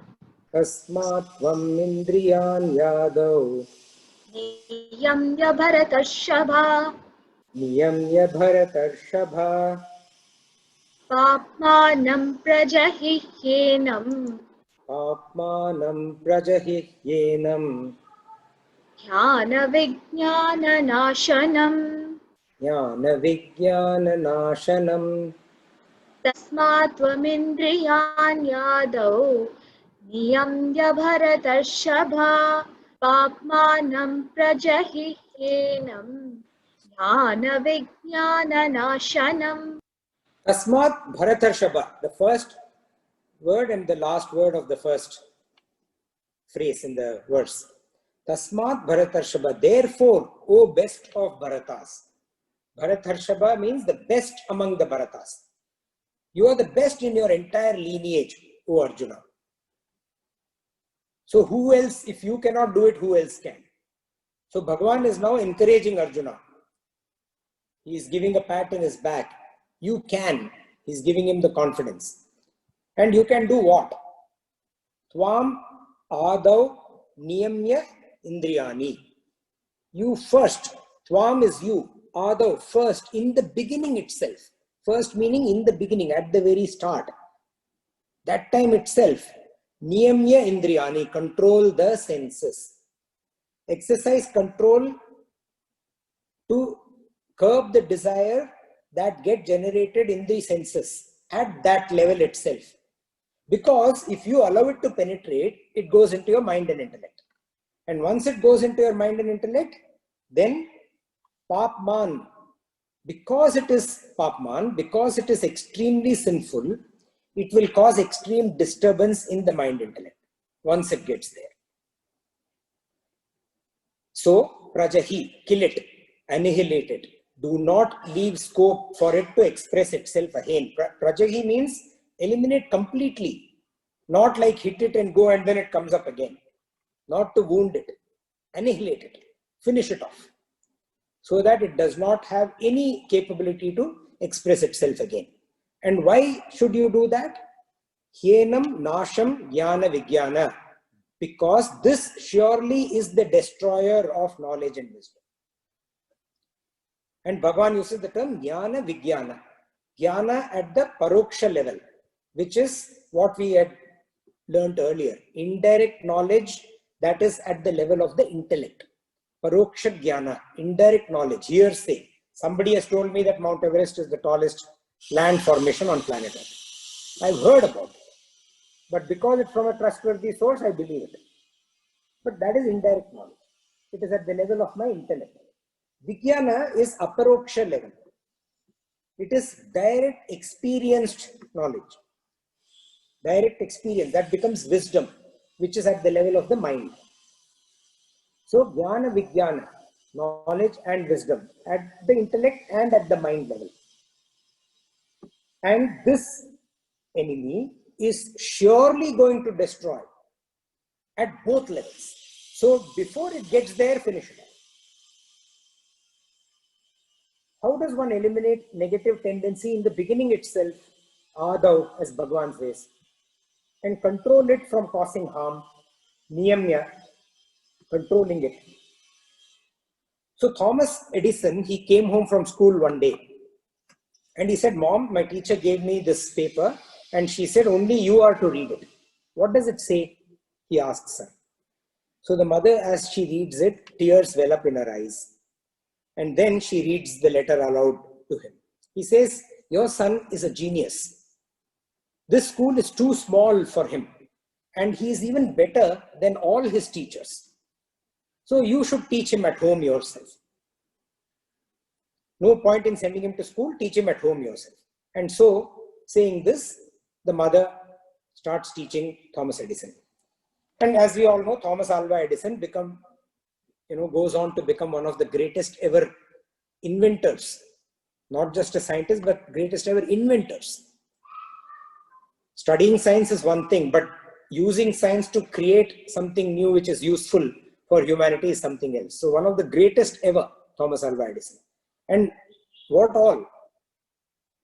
Tasmat tvam indriyan yadav niyamya bharatarshava niyamya bharatarshava papmanam prajahihyenam apmanam prajahihyenam jnana vijnana nashanam jnana vijnana nashanam tasmat tvamindriyan yadav niyamya bharatarshava papmanam prajahihyenam jnana vijnana nashanam. Tasmat Bharatarshaba, the first word and the last word of the first phrase in the verse. Tasmat Bharatarshaba, therefore, O best of Bharatas. Bharatarshaba means the best among the Bharatas. You are the best in your entire lineage, O Arjuna. So who else, if you cannot do it, who else can? So Bhagavan is now encouraging Arjuna. He is giving a pat in his back. You can. He's giving him the confidence. And you can do what? Tvam adav niyamya indriyani. You first. Tvam is you. Adav, first, in the beginning itself. First meaning in the beginning, at the very start. That time itself. Niyamya indriyani, control the senses. Exercise control to curb the desire that get generated in the senses at that level itself. Because if you allow it to penetrate, it goes into your mind and intellect. And once it goes into your mind and intellect, then papman, because it is papman, because it is extremely sinful, it will cause extreme disturbance in the mind intellect once it gets there. So, prajahi, kill it, annihilate it. Do not leave scope for it to express itself again. Prajahi means eliminate completely. Not like hit it and go and then it comes up again. Not to wound it. Annihilate it. Finish it off. So that it does not have any capability to express itself again. And why should you do that? Hyenam nasham jnana vijnana. Because this surely is the destroyer of knowledge and wisdom. And Bhagavan uses the term jnana vijnana. Jnana at the paroksha level, which is what we had learned earlier. Indirect knowledge that is at the level of the intellect. Paroksha jnana, indirect knowledge, hearsay. Somebody has told me that Mount Everest is the tallest land formation on planet Earth. I've heard about it. But because it's from a trustworthy source, I believe it. But that is indirect knowledge. It is at the level of my intellect. Vijnana is aparoksha level. It is direct experienced knowledge. Direct experience, that becomes wisdom, which is at the level of the mind. So, jnana vijnana, knowledge and wisdom, at the intellect and at the mind level. And this enemy is surely going to destroy at both levels. So, before it gets there, finish it off. How does one eliminate negative tendency in the beginning itself, adav, as Bhagavan says, and control it from causing harm, niyamya, controlling it. So Thomas Edison, he came home from school one day and he said, Mom, my teacher gave me this paper and she said, only you are to read it. What does it say? He asks her. So the mother, as she reads it, tears well up in her eyes. And then she reads the letter aloud to him. He says, your son is a genius. This school is too small for him. And he is even better than all his teachers. So you should teach him at home yourself. No point in sending him to school, teach him at home yourself. And so, saying this, the mother starts teaching Thomas Edison. And as we all know, Thomas Alva Edison goes on to become one of the greatest ever inventors. Not just a scientist, but greatest ever inventors. Studying science is one thing, but using science to create something new which is useful for humanity is something else. So one of the greatest ever, Thomas Alva Edison. And what all?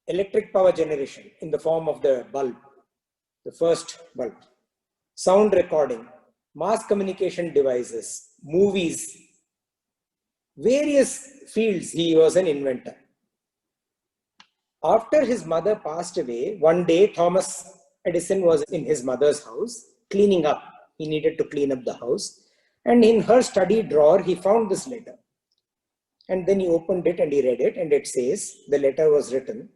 Electric power generation in the form of the bulb, the first bulb, sound recording, mass communication devices, movies, various fields he was an inventor. After his mother passed away, one day Thomas Edison was in his mother's house cleaning up. He needed to clean up the house. And in her study drawer, he found this letter. And then he opened it and he read it. And it says, the letter was written,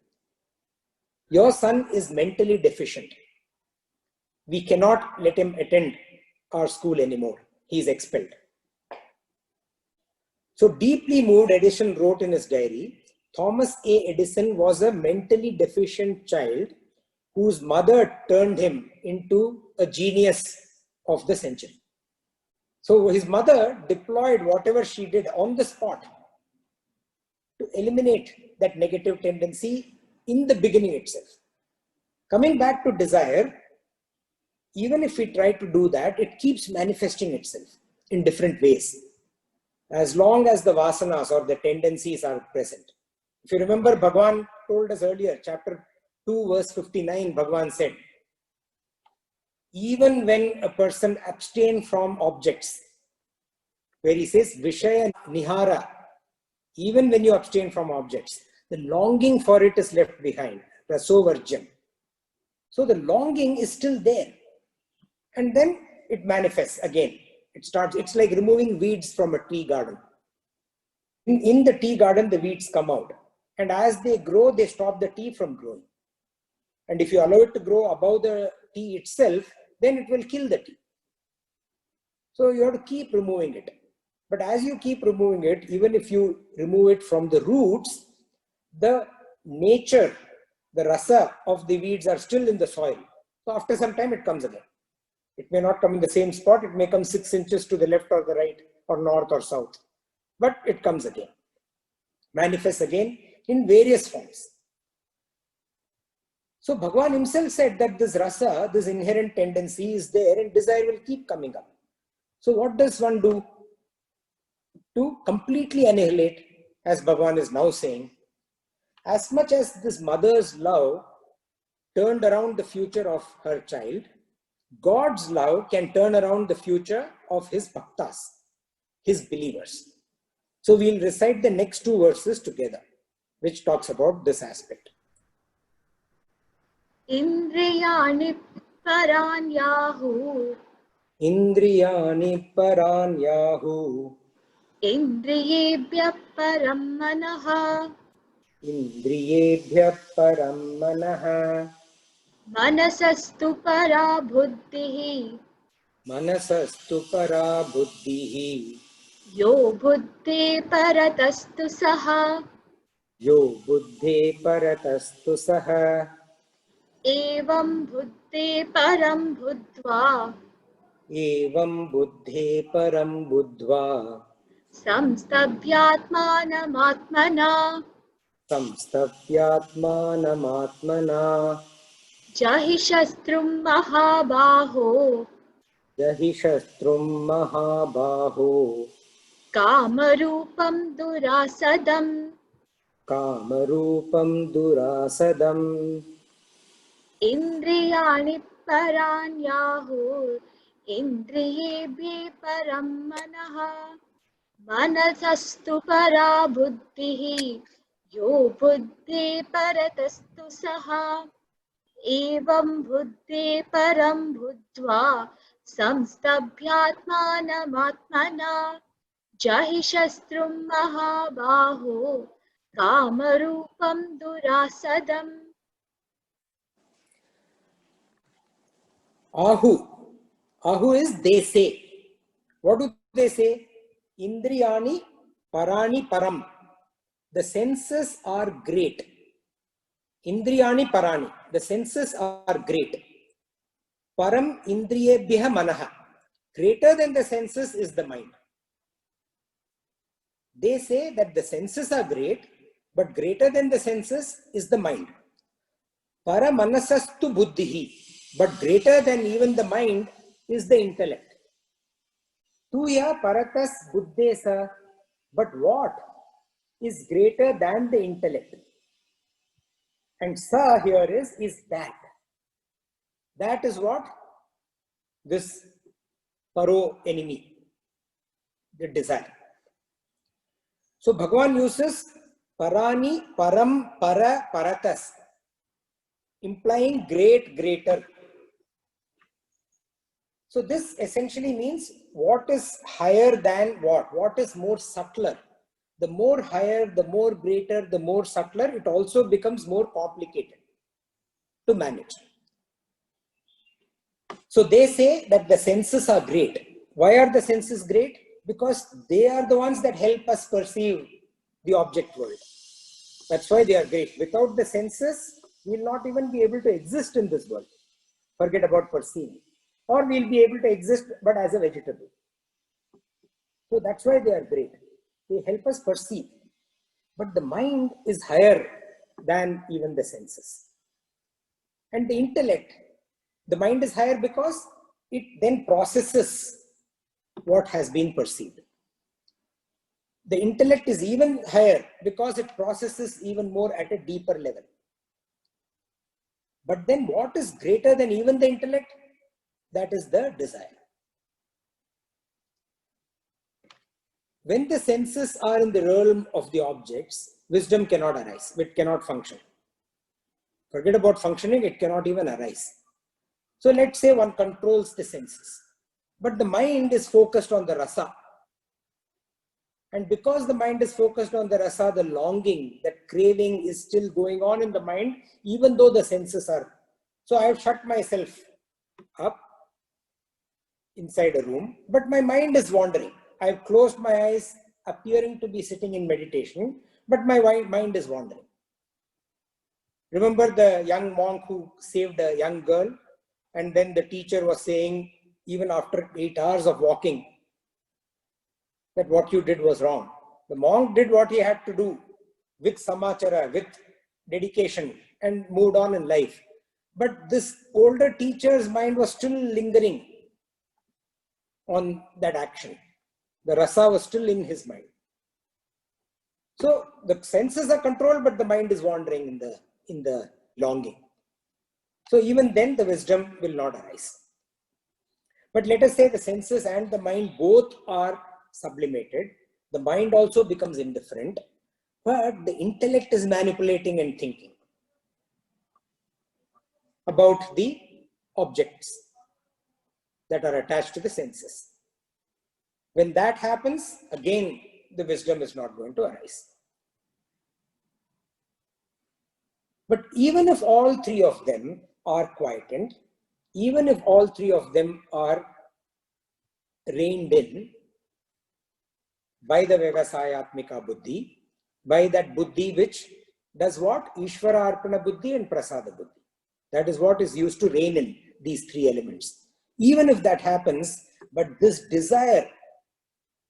"Your son is mentally deficient. We cannot let him attend our school anymore. He is expelled." So deeply moved, Edison wrote in his diary, Thomas A. Edison was a mentally deficient child whose mother turned him into a genius of the century. So his mother deployed whatever she did on the spot to eliminate that negative tendency in the beginning itself. Coming back to desire, even if we try to do that, it keeps manifesting itself in different ways, as long as the vasanas or the tendencies are present. If you remember, Bhagavan told us earlier, chapter 2, verse 59, Bhagavan said, even when a person abstains from objects, where he says, Vishaya Nihara, even when you abstain from objects, the longing for it is left behind, Rasovarjam. So the longing is still there. And then it manifests again. It's like removing weeds from a tea garden. In the tea garden, the weeds come out. And as they grow, they stop the tea from growing. And if you allow it to grow above the tea itself, then it will kill the tea. So you have to keep removing it. But as you keep removing it, even if you remove it from the roots, the nature, the rasa of the weeds are still in the soil. So after some time, it comes again. It may not come in the same spot. It may come 6 inches to the left or the right or north or south. But it comes again. Manifests again in various forms. So Bhagavan himself said that this rasa, this inherent tendency is there and desire will keep coming up. So what does one do to completely annihilate, as Bhagavan is now saying? As much as this mother's love turned around the future of her child, God's love can turn around the future of his bhaktas, his believers. So we'll recite the next 2 verses together, which talks about this aspect. Indriyani paranyahu. Indriyani paranyahu. Indriyebhya param manaha. Indriyebhya param manaha. Manasastu para buddhihi. Manasastu para buddhihi. Yo buddhe paratastu saha. Yo buddhe paratastu saha. Evam buddhe param buddhva. Evam buddhe param buddhva. Samstabhyatmanamatmana. Samstavyatmanamatmana. Jahi shastrum mahabaho. Jahi shastrum mahabaho. Kamarupam durasadam. Kamarupam durasadam. Indriyani paranyahu. Indriyebhye param manaha. Manasastu para buddhihi. Yo buddhe paratastu saha. Evam buddhe param buddhva. Samstabhyatmanamatmana. Jahi shastrum mahabaho. Kamarupam durasadam. Ahu. Ahu is they say. What do they say? Indriyani parani param. The senses are great. Indriyani parani. The senses are great. Param indriyebhya manaha. Greater than the senses is the mind. They say that the senses are great, but greater than the senses is the mind. Paramanasastu buddhihi. But greater than even the mind is the intellect. Tuya paratas buddhesa. But what is greater than the intellect? And sa here is that. That is what? This paro enemy, the desire. So Bhagavan uses parani, param, para, paratas, implying great, greater. So this essentially means what is higher than what? What is more subtler? The more higher, the more greater, the more subtler, it also becomes more complicated to manage. So they say that the senses are great. Why are the senses great? Because they are the ones that help us perceive the object world. That's why they are great. Without the senses, we will not even be able to exist in this world. Forget about perceiving. Or we'll be able to exist, but as a vegetable. So that's why they are great. They help us perceive. But the mind is higher than even the senses. And the intellect, the mind is higher because it then processes what has been perceived. The intellect is even higher because it processes even more at a deeper level. But then what is greater than even the intellect? That is the desire. When the senses are in the realm of the objects, wisdom cannot arise. It cannot function. Forget about functioning, it cannot even arise. So let's say one controls the senses, but the mind is focused on the rasa. And because the mind is focused on the rasa, the longing, that craving is still going on in the mind, even though the senses are. So I have shut myself up inside a room, but my mind is wandering. I have closed my eyes, appearing to be sitting in meditation, but my mind is wandering. Remember the young monk who saved a young girl, and then the teacher was saying, even after 8 hours of walking, that what you did was wrong. The monk did what he had to do with samachara, with dedication, and moved on in life. But this older teacher's mind was still lingering on that action. The rasa was still in his mind. So the senses are controlled, but the mind is wandering in the longing. So even then the wisdom will not arise. But let us say the senses and the mind both are sublimated. The mind also becomes indifferent, but the intellect is manipulating and thinking about the objects that are attached to the senses. When that happens, again, the wisdom is not going to arise. But even if all three of them are quietened, even if all three of them are reined in by the Vyavasayatmika Buddhi, by that Buddhi which does what? Ishvara Arpana Buddhi and Prasada Buddhi. That is what is used to rein in these three elements. Even if that happens, but this desire,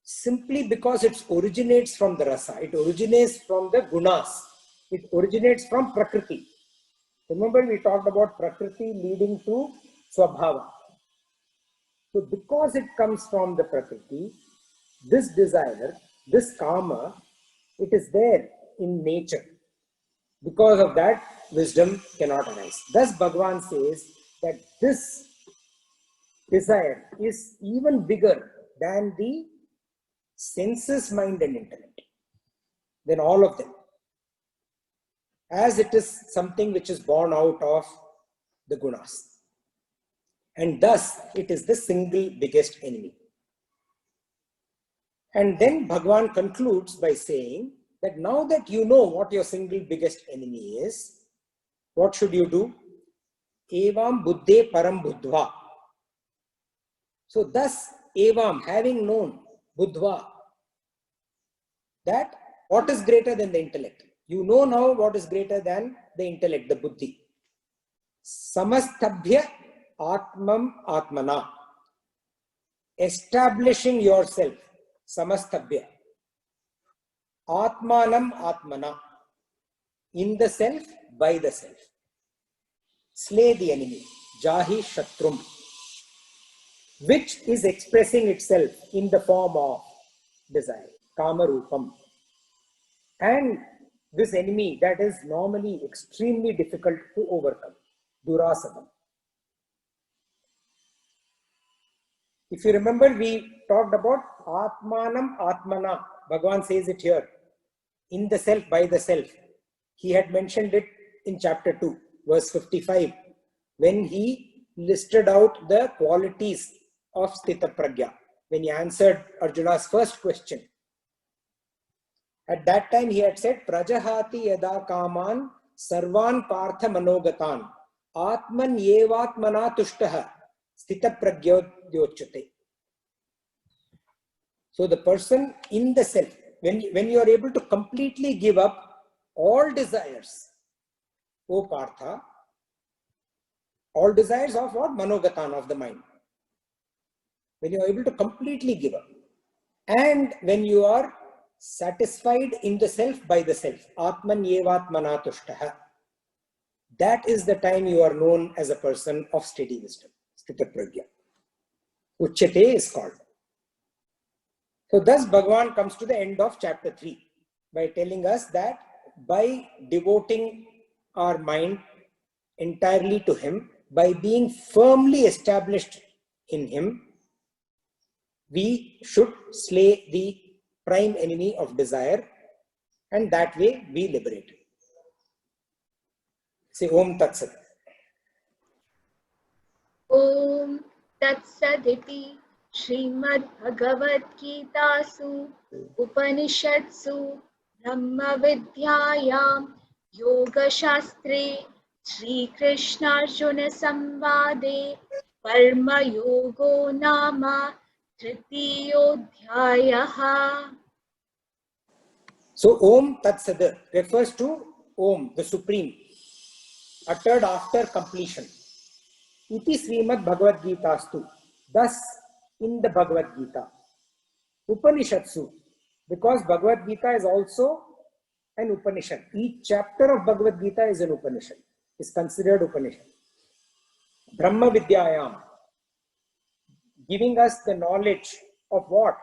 simply because it originates from the rasa, it originates from the gunas, it originates from prakriti. Remember we talked about prakriti leading to swabhava. So because it comes from the prakriti, this desire, this karma, it is there in nature. Because of that, wisdom cannot arise. Thus Bhagavan says that this desire is even bigger than the senses, mind and intellect, than all of them, as it is something which is born out of the gunas. And thus it is the single biggest enemy. And then Bhagavan concludes by saying that now that you know what your single biggest enemy is, what should you do? Evam buddhe param buddhva. So thus, evam, having known, buddhva, that what is greater than the intellect? You know now what is greater than the intellect, the buddhi. Samastabhya atmam atmana. Establishing yourself, samastabhya. Atmanam atmana. In the self, by the self. Slay the enemy. Jahi Shatrum, which is expressing itself in the form of desire, Kama Rupam. And this enemy that is normally extremely difficult to overcome, Durasadam. If you remember, we talked about Atmanam Atmana. Bhagavan says it here, in the self, by the self. He had mentioned it in chapter 2, verse 55, when he listed out the qualities of Sthita Pragya, when he answered Arjuna's first question. At that time he had said, Prajahati yada kaman sarvan partha manogatan atman yevatmana tushtaha Sthita Pragyodyochate. So the person in the self, when you are able to completely give up all desires, O Partha, all desires of what? Manogatan, of the mind. When you are able to completely give up, and when you are satisfied in the self by the self, Atman yevatmana tushtaha, that is the time you are known as a person of steady wisdom, Sthita Pragya. Uchyate is called. So thus Bhagavan comes to the end of chapter 3 by telling us that by devoting our mind entirely to him, by being firmly established in him, we should slay the prime enemy of desire, and that way be liberated. Say Om Tat Sat. Om Tat Saditi Srimad Bhagavad Gitasu Upanishadsu Brahma Vidyayam Yoga Shastre Shri Krishna Arjuna Samvade Karma Yogo Nama Tritiyodhyayaha. So Om Tat Sat refers to Om, the Supreme, uttered after completion. Iti Srimad Bhagavad Gitastu, thus in the Bhagavad Gita. Upanishadsu, because Bhagavad Gita is also an Upanishad. Each chapter of Bhagavad Gita is an Upanishad, is considered Upanishad. Brahma Vidyayam, giving us the knowledge of what?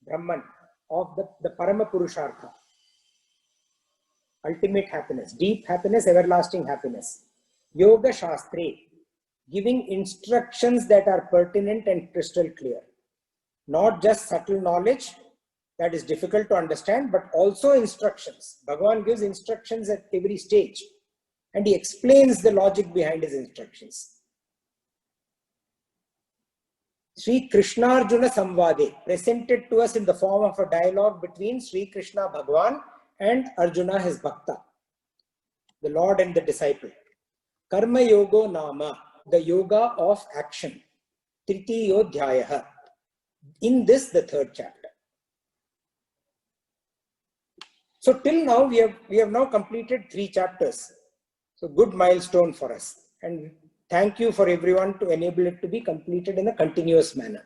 Brahman, of the Parama Purushartha. Ultimate happiness, deep happiness, everlasting happiness. Yoga Shastre, giving instructions that are pertinent and crystal clear. Not just subtle knowledge that is difficult to understand, but also instructions. Bhagavan gives instructions at every stage, and he explains the logic behind his instructions. Sri Krishna Arjuna Samvade, presented to us in the form of a dialogue between Sri Krishna Bhagavan and Arjuna, his Bhakta, the Lord and the disciple. Karma Yogo Nama, the yoga of action. Tritiyodhyayaha. In this, the third chapter. So till now, we have now completed 3 chapters. So good milestone for us. And thank you for everyone to enable it to be completed in a continuous manner.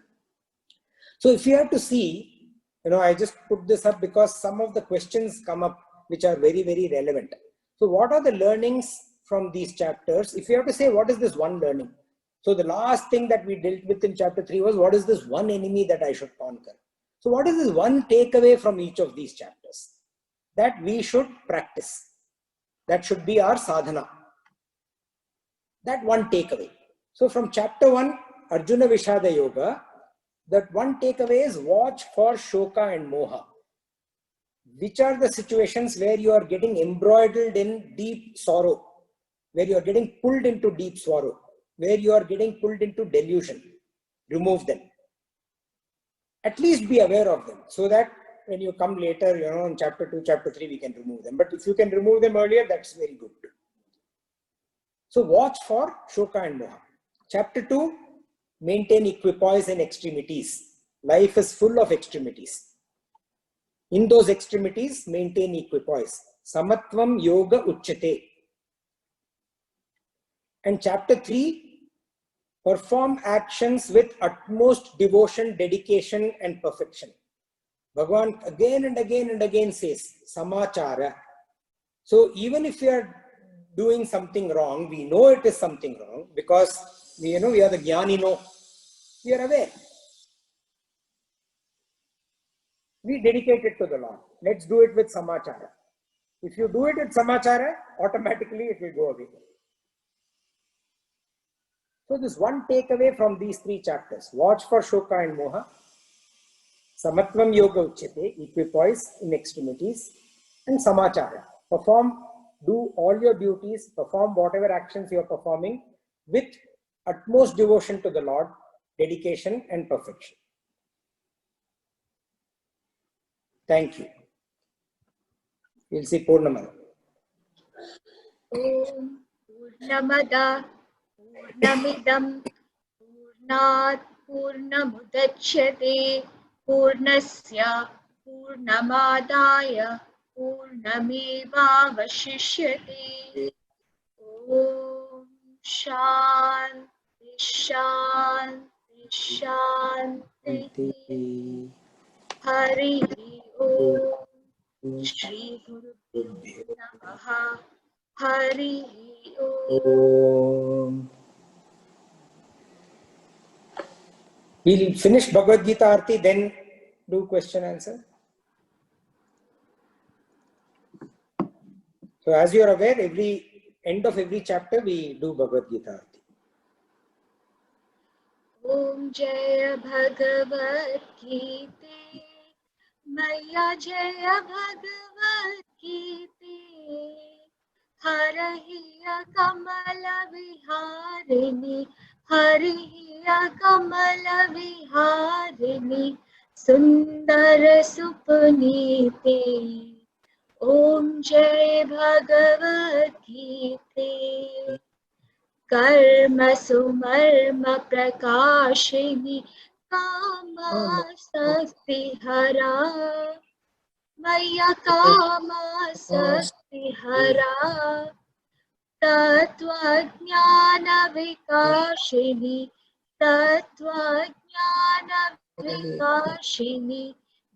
So if you have to see, I just put this up because some of the questions come up which are very, very relevant. So what are the learnings from these chapters? If you have to say, what is this one learning? So the last thing that we dealt with in chapter 3 was, what is this one enemy that I should conquer? So what is this one takeaway from each of these chapters that we should practice? That should be our sadhana. That one takeaway. So from chapter 1, Arjuna Vishada Yoga, that one takeaway is watch for Shoka and Moha. Which are the situations where you are getting embroiled in deep sorrow, where you are getting pulled into deep sorrow, where you are getting pulled into delusion? Remove them. At least be aware of them, so that when you come later, in chapter 2, chapter 3, we can remove them. But if you can remove them earlier, that's very good. So watch for Shoka and Moha. Chapter 2, maintain equipoise and extremities. Life is full of extremities. In those extremities, maintain equipoise. Samatvam Yoga Uchyate. And chapter 3, perform actions with utmost devotion, dedication and perfection. Bhagavan again and again and again says, Samachara. So even if you are doing something wrong, we know it is something wrong because we are the jnani, we are aware. We dedicate it to the Lord. Let's do it with samachara. If you do it with samachara, automatically it will go away. So this one takeaway from these 3 chapters: watch for shoka and moha, samatvam yoga uchyate, equipoise in extremities, and samachara. Do all your duties, perform whatever actions you are performing with utmost devotion to the Lord, dedication and perfection. Thank you. We'll see Purnamada. Om Purnamada Purnamidam Purnat Purnamudachyate Purnasya Purnamadaya Purnamevavashishyate. Om Shanti Shanti Shanti. Hari Om Shri Gurubhyo Namaha. Hari Om. We'll finish Bhagavad Gita Arti, then do question answer. So as you are aware, end of every chapter we do Bhagavad Gita Arti. Om Jaya Bhagavad Gita Maya Jaya Bhagavad Gita Hariya Kamala Viharini Hariya Kamala Viharini Sundara Supunite. Om Jai Bhagavad Gita Karma Sumarma Prakashini Kama Sakti Hara Maya Kama Sakti Hara Tattva Jnana Vikashini Tattva Jnana Vikashini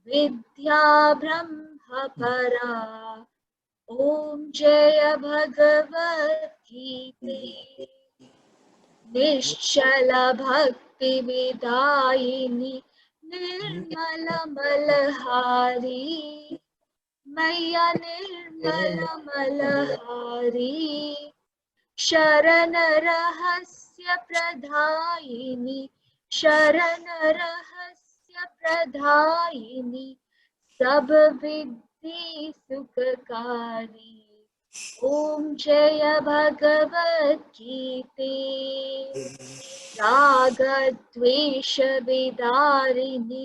Vidya Brahma Para. Om Jaya Bhagavad Gita Nishchala Bhakti Vidayini Nirmala Malahari Maya Nirmala Malahari Sharana Rahasya Pradhayini Sharana Rahasya Pradhayini Sab Vidhi Sukhakari. Om Jaya Bhagavad Gita Raga Dvesha Vidarini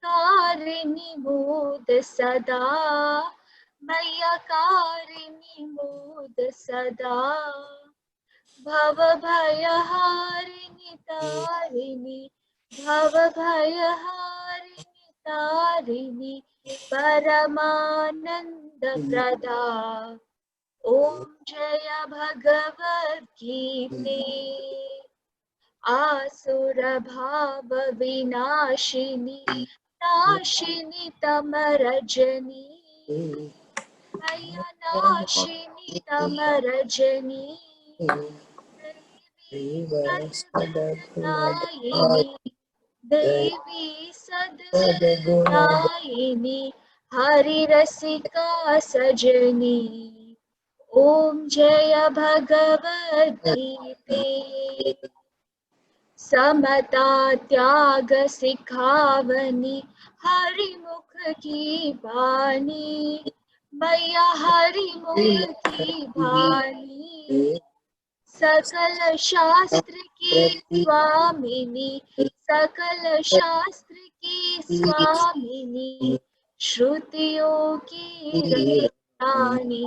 Karini Moda Sada Maya Karini Moda Sada Bhava Bhaya Harini Tarini Bhava Bhaya Harini Tarini Paramananda Prada. Om Jaya Bhagavad Gita Asura Bhava Vinashini Nashini Tamarajani Maya Nashini Tamarajani Devi Sadanayini Hari Rasika Sajani. Om Jaya Bhagavad Gita Samata Tyaga Sikhavani Hari Mukha Ki Bani Maya Hari Mukha Ki Bani Sakala Shastra Ki Swamini Sakala Shastra Ki Swamini Shrutiyo Ki Rani.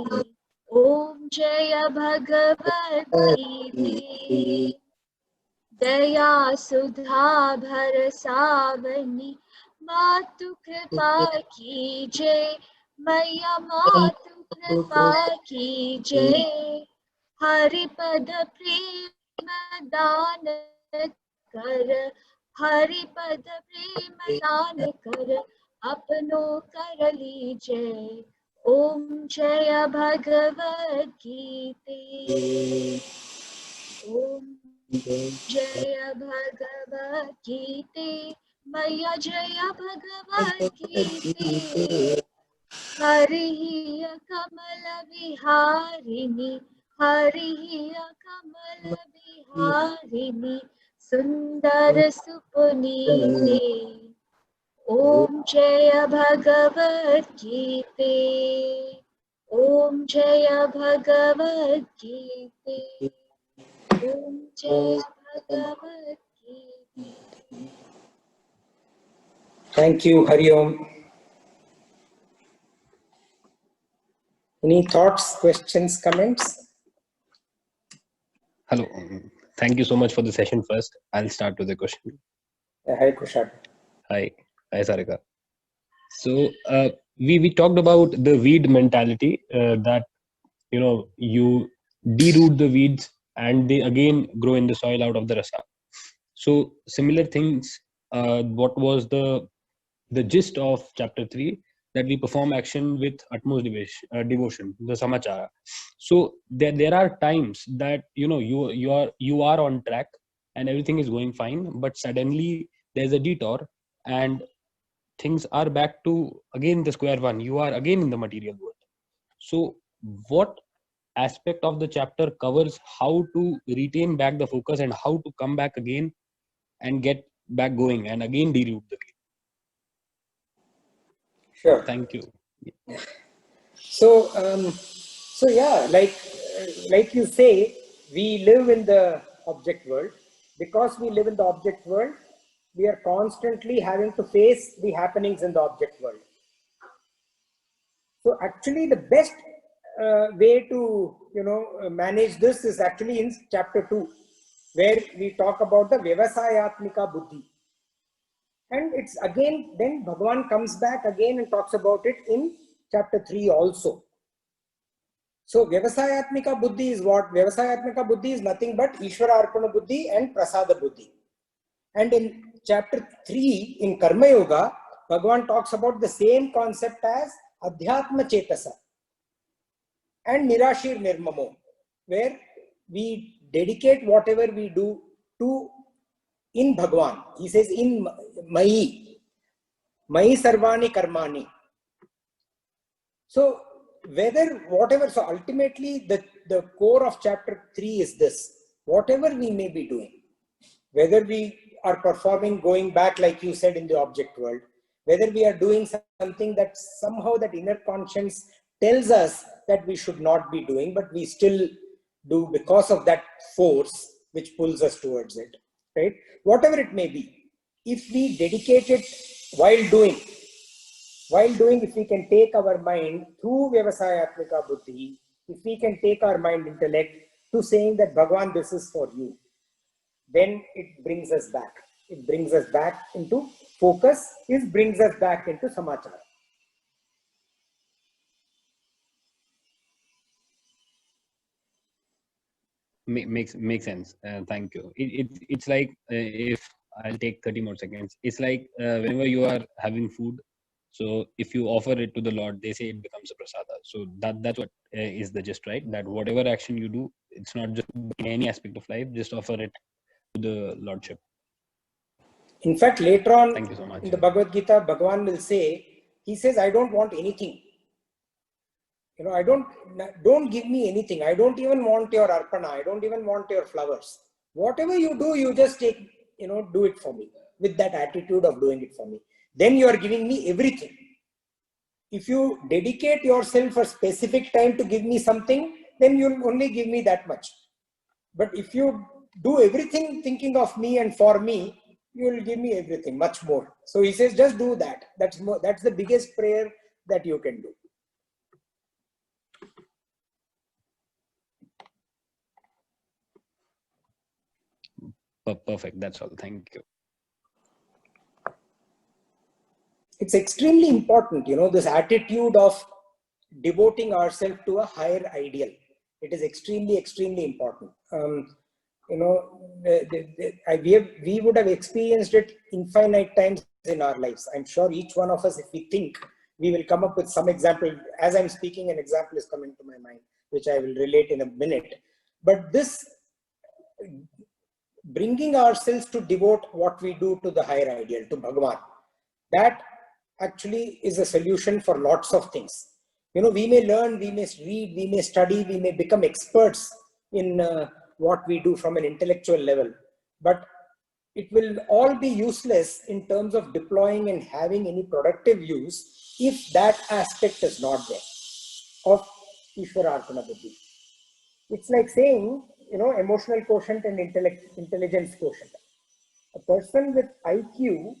Om Jaya Bhagavad Gita Daya Sudha Bharasavani Matu Kripa Ki Jai Maya Matu Kripa Ki Jai Haripada Prema Dana Kar Haripada Prema Dana Kar Apno Kar Lijai. Om Jaya Bhagavad Gita. Om Jaya Bhagavad Gita. Maya Jaya Bhagavad Gita. Harihi Kamala Viharini. Harihi Kamala Viharini. Sundar Supunite. Om Jaya Bhagavad Gita. Om Jaya Bhagavad Gita. Om Jaya Bhagavad Gita. Thank you, Hari Om. Any thoughts, questions, comments? Hello. Thank you so much for the session first. I'll start with the question. Hi, Kushal. Hi. Hi, Sarika. So we talked about the weed mentality that, you know, you deroot the weeds and they again grow in the soil out of the rasa. So similar things, what was the gist of chapter 3, that we perform action with utmost devotion, the samachara. So there are times that, you know, you are on track and everything is going fine, but suddenly there's a detour and things are back to again the square one. You are again in the material world. So what aspect of the chapter covers how to retain back the focus and how to come back again and get back going and again deroot the wheel? Sure. Thank you. So, so yeah, like you say, we live in the object world. Because we live in the object world, we are constantly having to face the happenings in the object world. So actually, the best way to manage this is actually in chapter 2, where we talk about the Vyavasayatmika Buddhi. And it's again, then Bhagavan comes back again and talks about it in chapter 3 also. So Vyavasayatmika Buddhi is what? Vyavasayatmika Buddhi is nothing but Ishvara Arpana Buddhi and Prasada Buddhi. And in chapter 3 in Karma Yoga, Bhagavan talks about the same concept as Adhyatma Chetasa and Nirashir Nirmamo, where we dedicate whatever we do to in Bhagavan. He says in Mai Sarvani Karmani. So whatever, so ultimately the core of chapter 3 is this: whatever we may be doing, whether we are performing, going back like you said in the object world, whether we are doing something that somehow that inner conscience tells us that we should not be doing, but we still do because of that force which pulls us towards it, right? Whatever it may be, if we dedicate it while doing, if we can take our mind through Vyavasayatmika Buddhi, if we can take our mind intellect to saying that Bhagavan, this is for you, then it brings us back. It brings us back into focus, it brings us back into samachara. Makes sense. Thank you. It's like, if I'll take 30 more seconds, it's like whenever you are having food, so if you offer it to the Lord, they say it becomes a prasada. So that's what is the gist, right? That whatever action you do, it's not just in any aspect of life, just offer it to the Lordship. In fact, later on Thank you so much. in the Bhagavad Gita, Bhagavan will say, he says, I don't want anything. You know, don't give me anything. I don't even want your arpana. I don't even want your flowers. Whatever you do, you just take, do it for me, with that attitude of doing it for me. Then you are giving me everything. If you dedicate yourself a specific time to give me something, then you'll only give me that much. But if you do everything thinking of me and for me, you will give me everything, much more. So he says, just do that. That's the biggest prayer that you can do. Perfect. That's all. Thank you. It's extremely important, this attitude of devoting ourselves to a higher ideal. It is extremely, extremely important. We would have experienced it infinite times in our lives. I'm sure each one of us, if we think, we will come up with some example. As I'm speaking, an example is coming to my mind, which I will relate in a minute. But this bringing ourselves to devote what we do to the higher ideal, to Bhagavan, that actually is a solution for lots of things. You know, we may learn, we may read, we may study, we may become experts in what we do from an intellectual level, but it will all be useless in terms of deploying and having any productive use if that aspect is not there of Ishvara Arpana Buddhi. It's like saying, you know, emotional quotient and intelligence quotient. A person with IQ,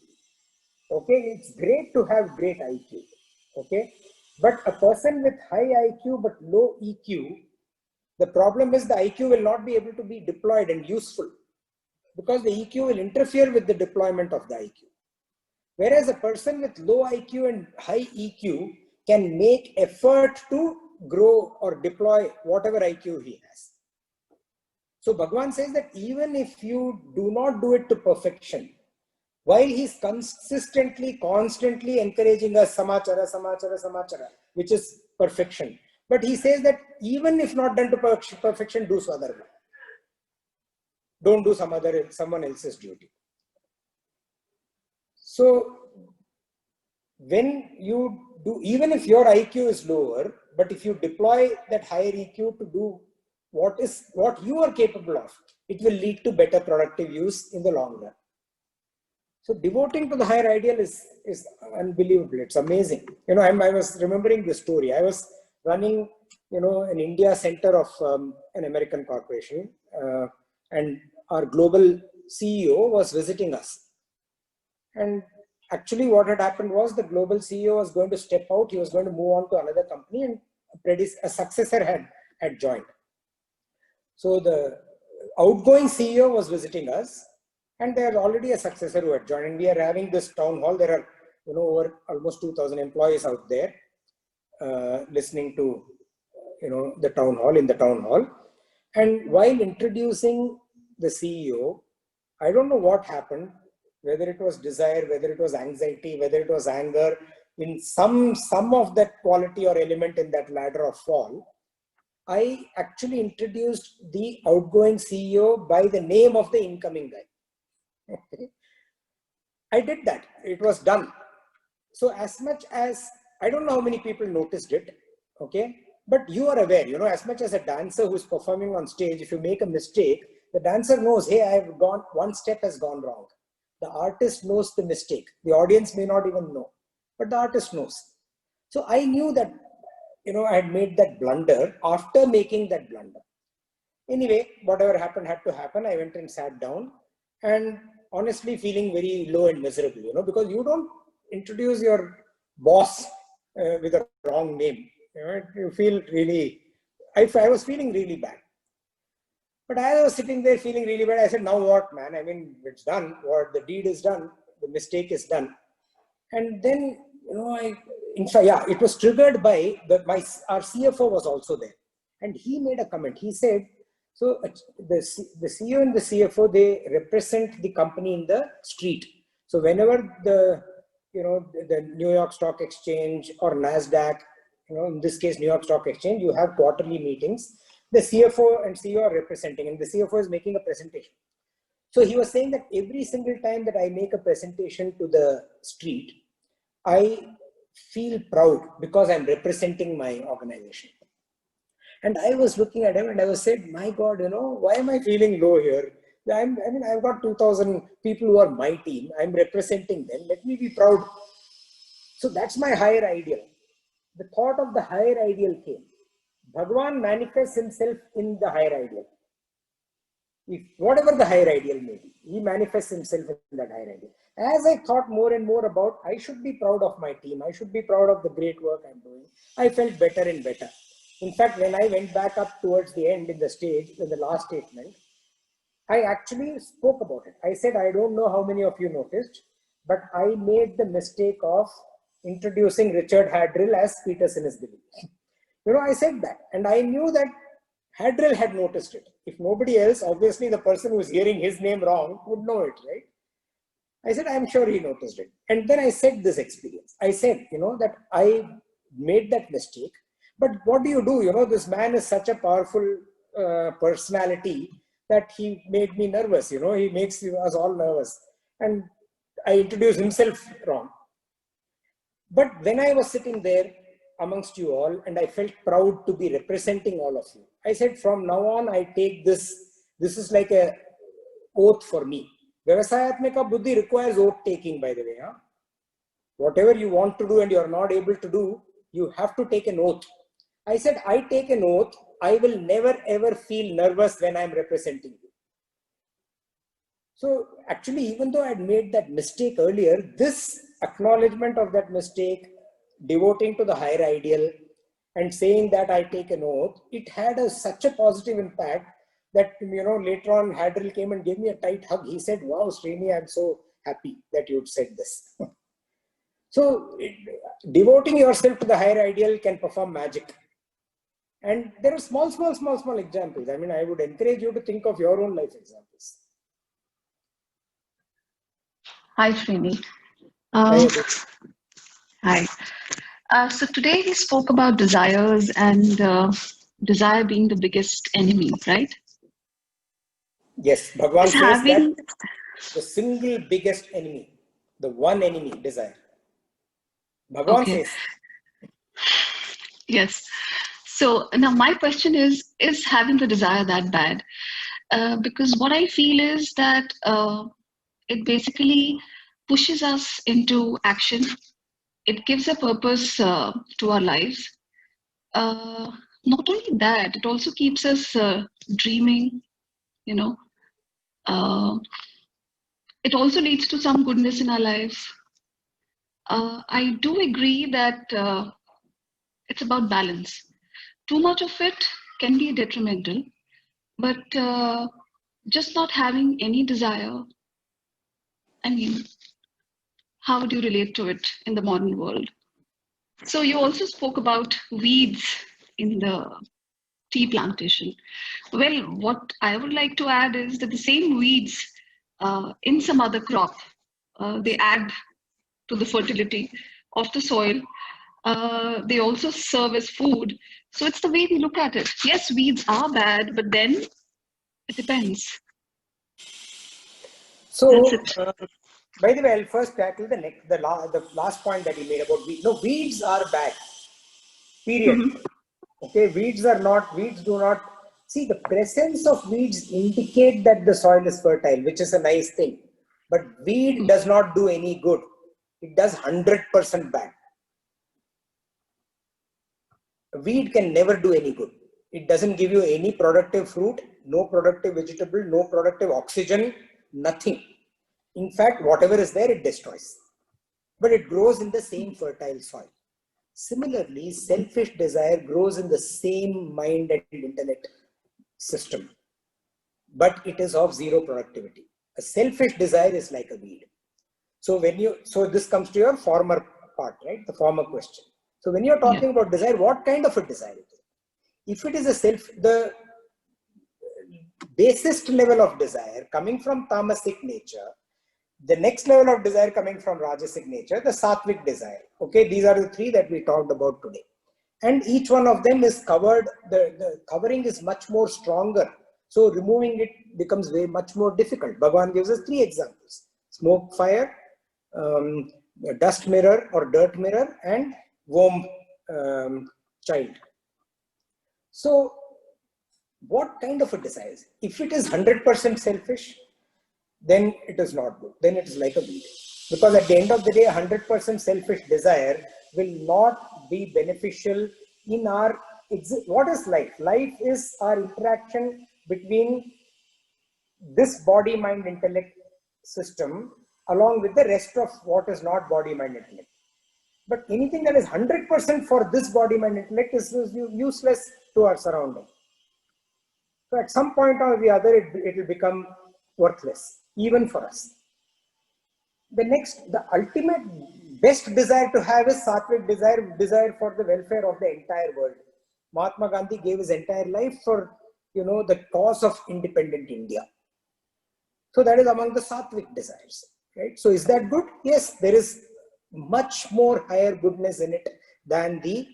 okay, it's great to have great IQ, okay, but a person with high IQ but low EQ, the problem is the IQ will not be able to be deployed and useful, because the EQ will interfere with the deployment of the IQ. Whereas a person with low IQ and high EQ can make effort to grow or deploy whatever IQ he has. So Bhagavan says that even if you do not do it to perfection, while he's consistently, constantly encouraging us, samachara, samachara, samachara, which is perfection. But he says that even if not done to perfection, do sadharma. Don't do someone else's duty. So when you do, even if your IQ is lower, but if you deploy that higher EQ to do what you are capable of, it will lead to better productive use in the long run. So devoting to the higher ideal is unbelievable. It's amazing. You know, I was remembering this story. I was running, you know, an India center of an American corporation, and our global CEO was visiting us. And actually what had happened was the global CEO was going to step out. He was going to move on to another company, and a successor had joined. So the outgoing CEO was visiting us, and there already a successor who had joined. And we are having this town hall. There are, you know, over almost 2,000 employees out there listening to, you know, the town hall, in the town hall. And while introducing the CEO, I don't know what happened, whether it was desire, whether it was anxiety, whether it was anger, in some of that quality or element in that ladder of fall, I actually introduced the outgoing CEO by the name of the incoming guy. I did that. It was done. So as much as, I don't know how many people noticed it, okay, but you are aware, you know, as much as a dancer who's performing on stage, if you make a mistake, the dancer knows, hey, I've gone, one step has gone wrong. The artist knows the mistake. The audience may not even know, but the artist knows. So I knew that, you know, I had made that blunder after making that blunder. Anyway, whatever happened had to happen. I went and sat down, and honestly feeling very low and miserable, you know, because you don't introduce your boss with a wrong name. You know, you feel really, I was feeling really bad. But as I was sitting there feeling really bad, I said, now what, man? I mean, it's done. What, the deed is done. The mistake is done. And then, you know, in fact, yeah, it was triggered by our CFO was also there. And he made a comment. He said, so the CEO and the CFO, they represent the company in the street. So whenever the New York Stock Exchange or NASDAQ, you know, in this case, New York Stock Exchange, you have quarterly meetings. The CFO and CEO are representing, and the CFO is making a presentation. So he was saying that every single time that I make a presentation to the street, I feel proud because I'm representing my organization. And I was looking at him and I was said, my God, you know, why am I feeling low here? I mean, I've got 2,000 people who are my team. I'm representing them. Let me be proud. So that's my higher ideal. The thought of the higher ideal came. Bhagavan manifests himself in the higher ideal. If whatever the higher ideal may be, he manifests himself in that higher ideal. As I thought more and more about, I should be proud of my team. I should be proud of the great work I'm doing. I felt better and better. In fact, when I went back up towards the end in the stage, in the last statement, I actually spoke about it. I said, I don't know how many of you noticed, but I made the mistake of introducing Richard Hadrill as Peter Sinisbili. You know, I said that, and I knew that Hadrill had noticed it. If nobody else, obviously the person who is hearing his name wrong would know it, right? I said, I'm sure he noticed it. And then I said this experience. I said, that I made that mistake. But what do you do? This man is such a powerful personality that he made me nervous. He makes us all nervous. And I introduced himself wrong. But when I was sitting there amongst you all, and I felt proud to be representing all of you, I said, from now on, I take this is like a oath for me. Vyavasayatmika buddhi requires oath taking, by the way. Huh? Whatever you want to do and you're not able to do, you have to take an oath. I said, I take an oath, I will never ever feel nervous when I'm representing you. So actually, even though I had made that mistake earlier, this acknowledgement of that mistake, devoting to the higher ideal, and saying that I take an oath, it had such a positive impact that, later on, Hadril came and gave me a tight hug. He said, wow, Srini, I'm so happy that you'd said this. So devoting yourself to the higher ideal can perform magic. And there are small examples. I mean, I would encourage you to think of your own life examples. Hi, Srini. Hi. So today we spoke about desires and desire being the biggest enemy, right? Yes, Bhagavan says that the single biggest enemy, the one enemy, desire. Bhagavan says. Yes. So now my question is having the desire that bad? Because what I feel is that it basically pushes us into action. It gives a purpose to our lives. Not only that, it also keeps us dreaming, It also leads to some goodness in our lives. I do agree that it's about balance. Too much of it can be detrimental, but just not having any desire, I mean, how would you relate to it in the modern world? So you also spoke about weeds in the tea plantation. Well, what I would like to add is that the same weeds in some other crop, they add to the fertility of the soil. They also serve as food. So it's the way we look at it. Yes, weeds are bad, but then it depends. So, by the way, I'll first tackle the last point that you made about weeds. No, weeds are bad. Period. Mm-hmm. Okay, weeds do not. See, the presence of weeds indicate that the soil is fertile, which is a nice thing. But weed does not do any good. It does 100% bad. A weed can never do any good. It doesn't give you any productive fruit, no productive vegetable, no productive oxygen, nothing. In fact, whatever is there, it destroys. But it grows in the same fertile soil. Similarly, selfish desire grows in the same mind and intellect system, but it is of zero productivity. A selfish desire is like a weed. So this comes to your former part, right? The former question. So when you're talking about desire, what kind of a desire it is? If it is the basest level of desire coming from tamasic nature, the next level of desire coming from rajasic nature, the sattvic desire. Okay, these are the three that we talked about today. And each one of them is covered, the covering is much more stronger. So removing it becomes much more difficult. Bhagavan gives us three examples: smoke, fire, dust mirror or dirt mirror, and womb child. So what kind of a desire? If it is 100% selfish, then it is not good. Then it is like a weed. Because at the end of the day, 100% selfish desire will not be beneficial in our what is life? Life is our interaction between this body, mind, intellect system along with the rest of what is not body, mind, intellect. But anything that is 100% for this body, mind, intellect is useless to our surrounding. So at some point or the other, it will become worthless, even for us. The ultimate best desire to have is sattvic desire for the welfare of the entire world. Mahatma Gandhi gave his entire life for, the cause of independent India. So that is among the sattvic desires. right? So is that good? Yes, there is much more higher goodness in it than the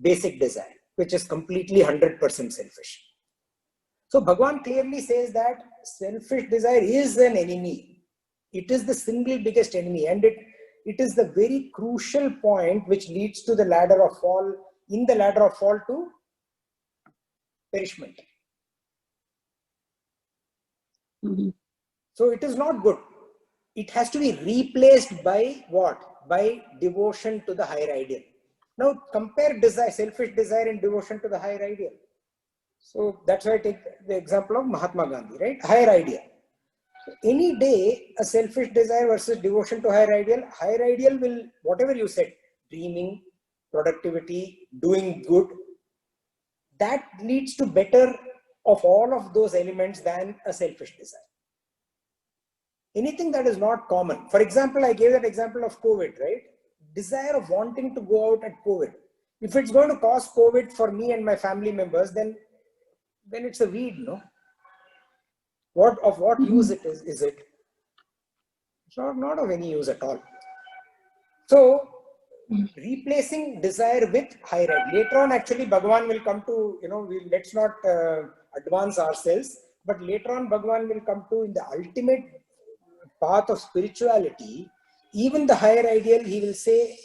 basic desire, which is completely 100% selfish. So Bhagavan clearly says that selfish desire is an enemy. It is the single biggest enemy, and it is the very crucial point which leads to the ladder of fall, in the ladder of fall to perishment. So it is not good. It has to be replaced by what? By devotion to the higher ideal. Now compare desire, selfish desire and devotion to the higher ideal. So that's why I take the example of Mahatma Gandhi, right? Higher ideal. So any day, a selfish desire versus devotion to higher ideal will, whatever you said, dreaming, productivity, doing good, that leads to better of all of those elements than a selfish desire. Anything that is not common. For example, I gave that example of COVID, right? Desire of wanting to go out at COVID. If it's going to cause COVID for me and my family members, then it's a weed, no? What use it is it? It's not of any use at all. So replacing desire with higher ideal. Later on, actually, Bhagavan will come to, let's not advance ourselves, but later on, Bhagavan will come to, in the ultimate path of spirituality, even the higher ideal, he will say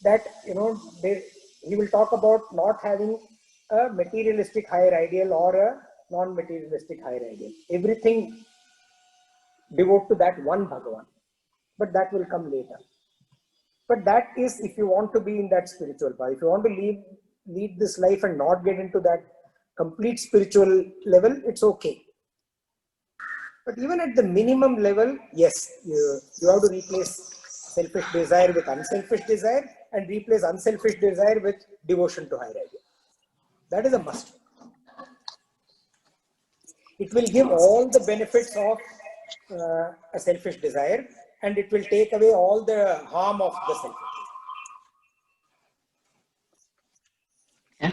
that, he will talk about not having a materialistic higher ideal or a non-materialistic higher ideal. Everything devote to that one Bhagavan. But that will come later. But that is if you want to be in that spiritual path. If you want to lead this life and not get into that complete spiritual level, it's okay. But even at the minimum level, yes, you have to replace selfish desire with unselfish desire and replace unselfish desire with devotion to higher ideal. That is a must. It will give all the benefits of a selfish desire, and it will take away all the harm of the selfish desire. Yeah.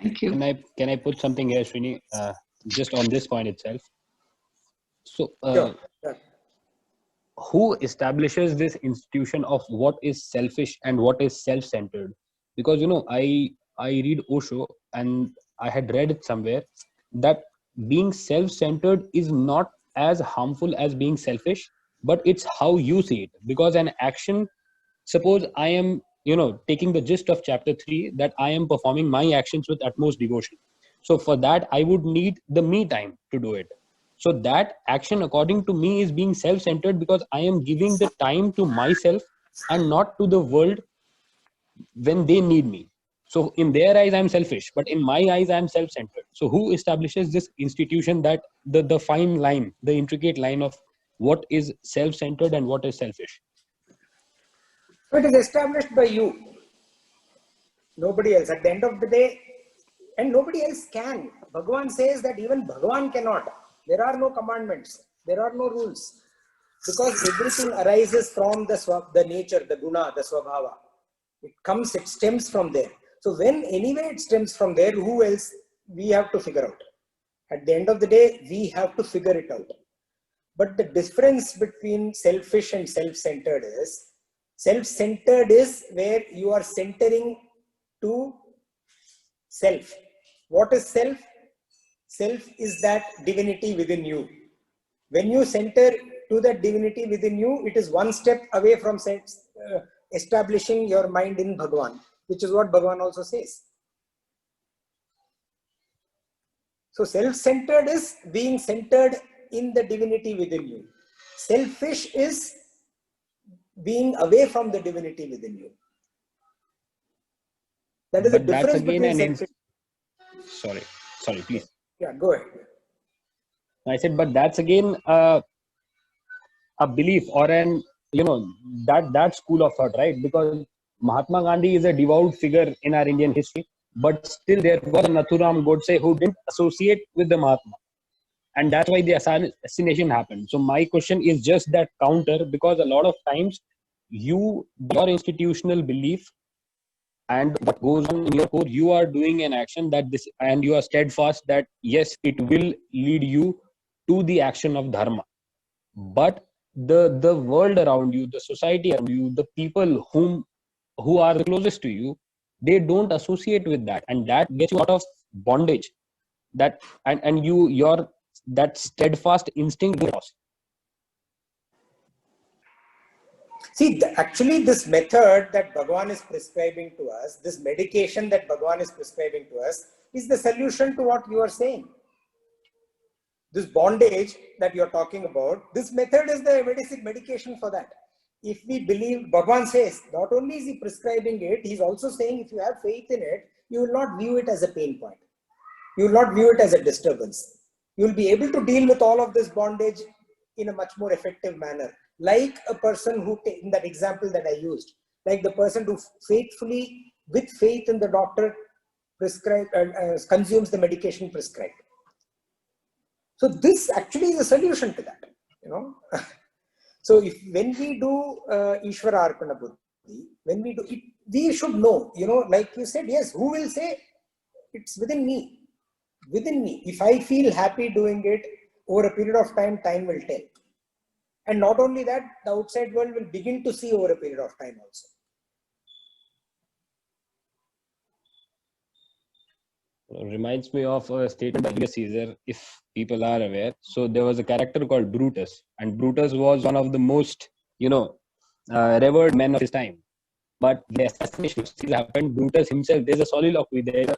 Thank you. Can I put something here, Srini, just on this point itself? So, Sure. who establishes this institution of what is selfish and what is self-centered? Because I read Osho, and I had read it somewhere that being self-centered is not as harmful as being selfish, but it's how you see it. Because an action, suppose I am taking the gist of chapter 3, that I am performing my actions with utmost devotion. So for that I would need the me time to do it. So that action, according to me, is being self-centered because I am giving the time to myself and not to the world when they need me. So in their eyes, I'm selfish, but in my eyes, I'm self-centered. So who establishes this institution, that the fine line, the intricate line of what is self-centered and what is selfish? So it is established by you. Nobody else. At the end of the day, and nobody else can. Bhagavan says that even Bhagavan cannot. There are no commandments. There are no rules. Because everything arises from the nature, the guna, the swabhava. It stems from there. So when anyway it stems from there, who else we have to figure out? At the end of the day, we have to figure it out. But the difference between selfish and self-centered is where you are centering to self. What is self? Self is that divinity within you. When you center to that divinity within you, it is one step away from establishing your mind in Bhagavan, which is what Bhagavan also says. So self-centered is being centered in the divinity within you. Selfish is being away from the divinity within you. That is the difference between selfish. Sorry, please. Yeah, go ahead. I said, but that's again a belief or an that school of thought, right? Because Mahatma Gandhi is a devout figure in our Indian history, but still there was a Nathuram Godse who didn't associate with the Mahatma, and that's why the assassination happened. So my question is just that counter, because a lot of times your institutional belief and what goes on in your core, you are doing an action and you are steadfast that yes, it will lead you to the action of dharma. but the world around you, the society around you, the people who are the closest to you, they don't associate with that, and that gets you out of bondage. That and your that steadfast instinct is lost. See, actually, this method that Bhagavan is prescribing to us, this medication that Bhagavan is prescribing to us, is the solution to what you are saying. This bondage that you're talking about, this method is the medication for that. If we believe, Bhagavan says, not only is he prescribing it, he's also saying if you have faith in it, you will not view it as a pain point. You will not view it as a disturbance. You will be able to deal with all of this bondage in a much more effective manner. Like a person who, in that example that I used, like the person who faithfully, with faith in the doctor, consumes the medication prescribed. So this actually is a solution to that, you know. So when we do Ishvara Arpana Buddhi, when we do it, we should know, you know, like you said, yes, who will say it's within me? Within me. If I feel happy doing it, over a period of time, time will tell. And not only that, the outside world will begin to see over a period of time also. Reminds me of a statement by Julius Caesar, if people are aware. So there was a character called Brutus, and Brutus was one of the most, revered men of his time. But the assassination happened. Brutus himself, there's a soliloquy, there's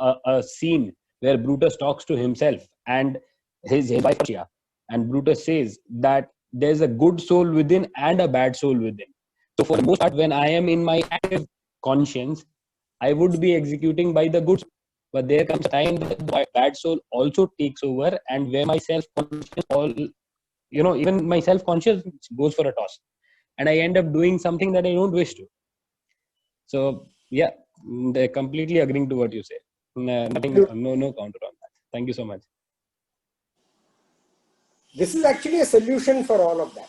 a scene where Brutus talks to himself and his wife Portia, and Brutus says that there's a good soul within and a bad soul within. So for the most part, when I am in my active conscience, I would be executing by the good soul. But there comes a time that the bad soul also takes over, and where my self-conscious, even my self-conscious goes for a toss, and I end up doing something that I don't wish to. So yeah, they're completely agreeing to what you say. Nothing, no counter on that. Thank you so much. This is actually a solution for all of that.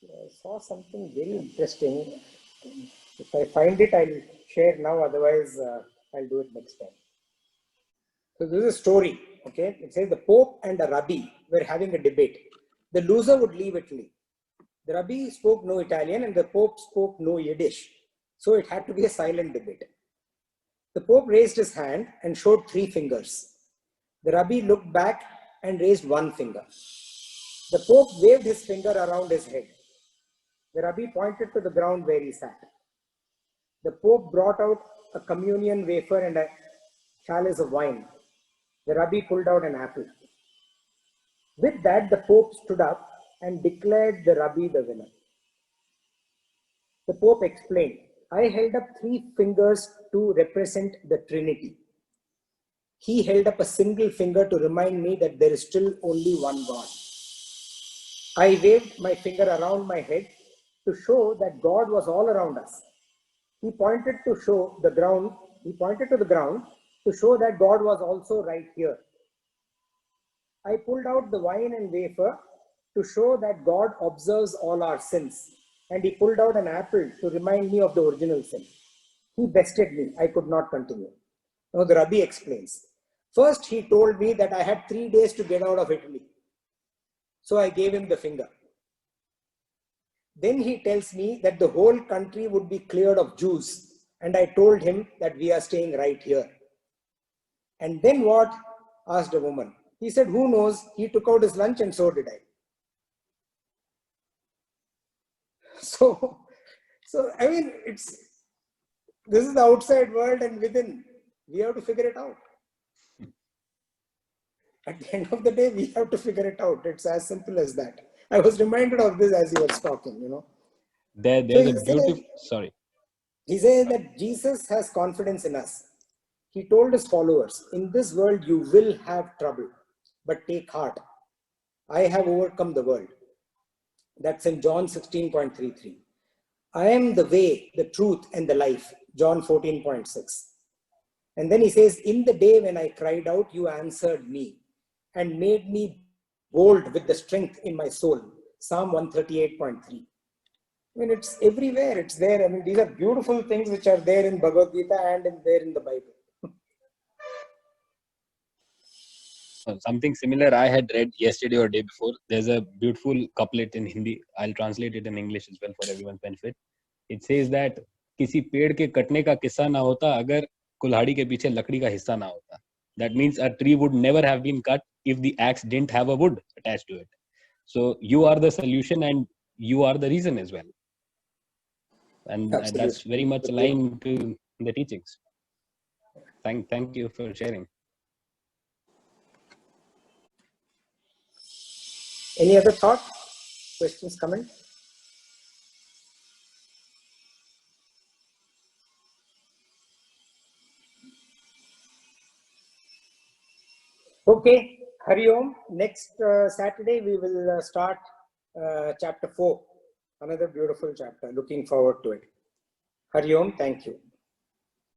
I saw something very interesting. If I find it, I'll share now. Otherwise, I'll do it next time. So this is a story. Okay, it says the Pope and a Rabbi were having a debate. The loser would leave Italy. The Rabbi spoke no Italian and the Pope spoke no Yiddish. So it had to be a silent debate. The Pope raised his hand and showed 3 fingers. The Rabbi looked back and raised 1 finger. The Pope waved his finger around his head. The Rabbi pointed to the ground where he sat. The Pope brought out a communion wafer and a chalice of wine. The Rabbi pulled out an apple. With that, the Pope stood up and declared the Rabbi the winner. The Pope explained, I held up 3 fingers to represent the Trinity. He held up a single finger to remind me that there is still only one God. I waved my finger around my head to show that God was all around us. He pointed to the ground to show that God was also right here. I pulled out the wine and wafer to show that God observes all our sins. And he pulled out an apple to remind me of the original sin. He bested me. I could not continue. Now the Rabbi explains. First, he told me that I had 3 days to get out of Italy. So I gave him the finger. Then he tells me that the whole country would be cleared of Jews. And I told him that we are staying right here. And then what? Asked a woman. He said, who knows? He took out his lunch and so did I. So I mean, this is the outside world, and within, we have to figure it out. At the end of the day, we have to figure it out. It's as simple as that. I was reminded of this as you were talking, you know. Sorry. He says that Jesus has confidence in us. He told his followers, in this world you will have trouble, but take heart. I have overcome the world. That's in John 16.33. I am the way, the truth, and the life. John 14.6. And then he says, in the day when I cried out, you answered me and made me bold with the strength in my soul. Psalm 138.3. I mean, it's everywhere. It's there. I mean, these are beautiful things which are there in Bhagavad Gita and there in the Bible. something similar I had read yesterday or day before. There's a beautiful couplet in Hindi. I'll translate it in English as well for everyone's benefit. It says that किसी पेड़ के कटने का किस्सा ना होता अगर कुल्हाड़ी के पीछे लकड़ी का हिस्सा ना होता. That means a tree would never have been cut if the axe didn't have a wood attached to it. So you are the solution and you are the reason as well. And Absolutely. that's very much aligned to the teachings. Thank you for sharing. Any other thought? Questions, comments? Okay, Hari Om. Next Saturday we will start chapter 4. Another beautiful chapter. Looking forward to it. Hari Om. Thank you.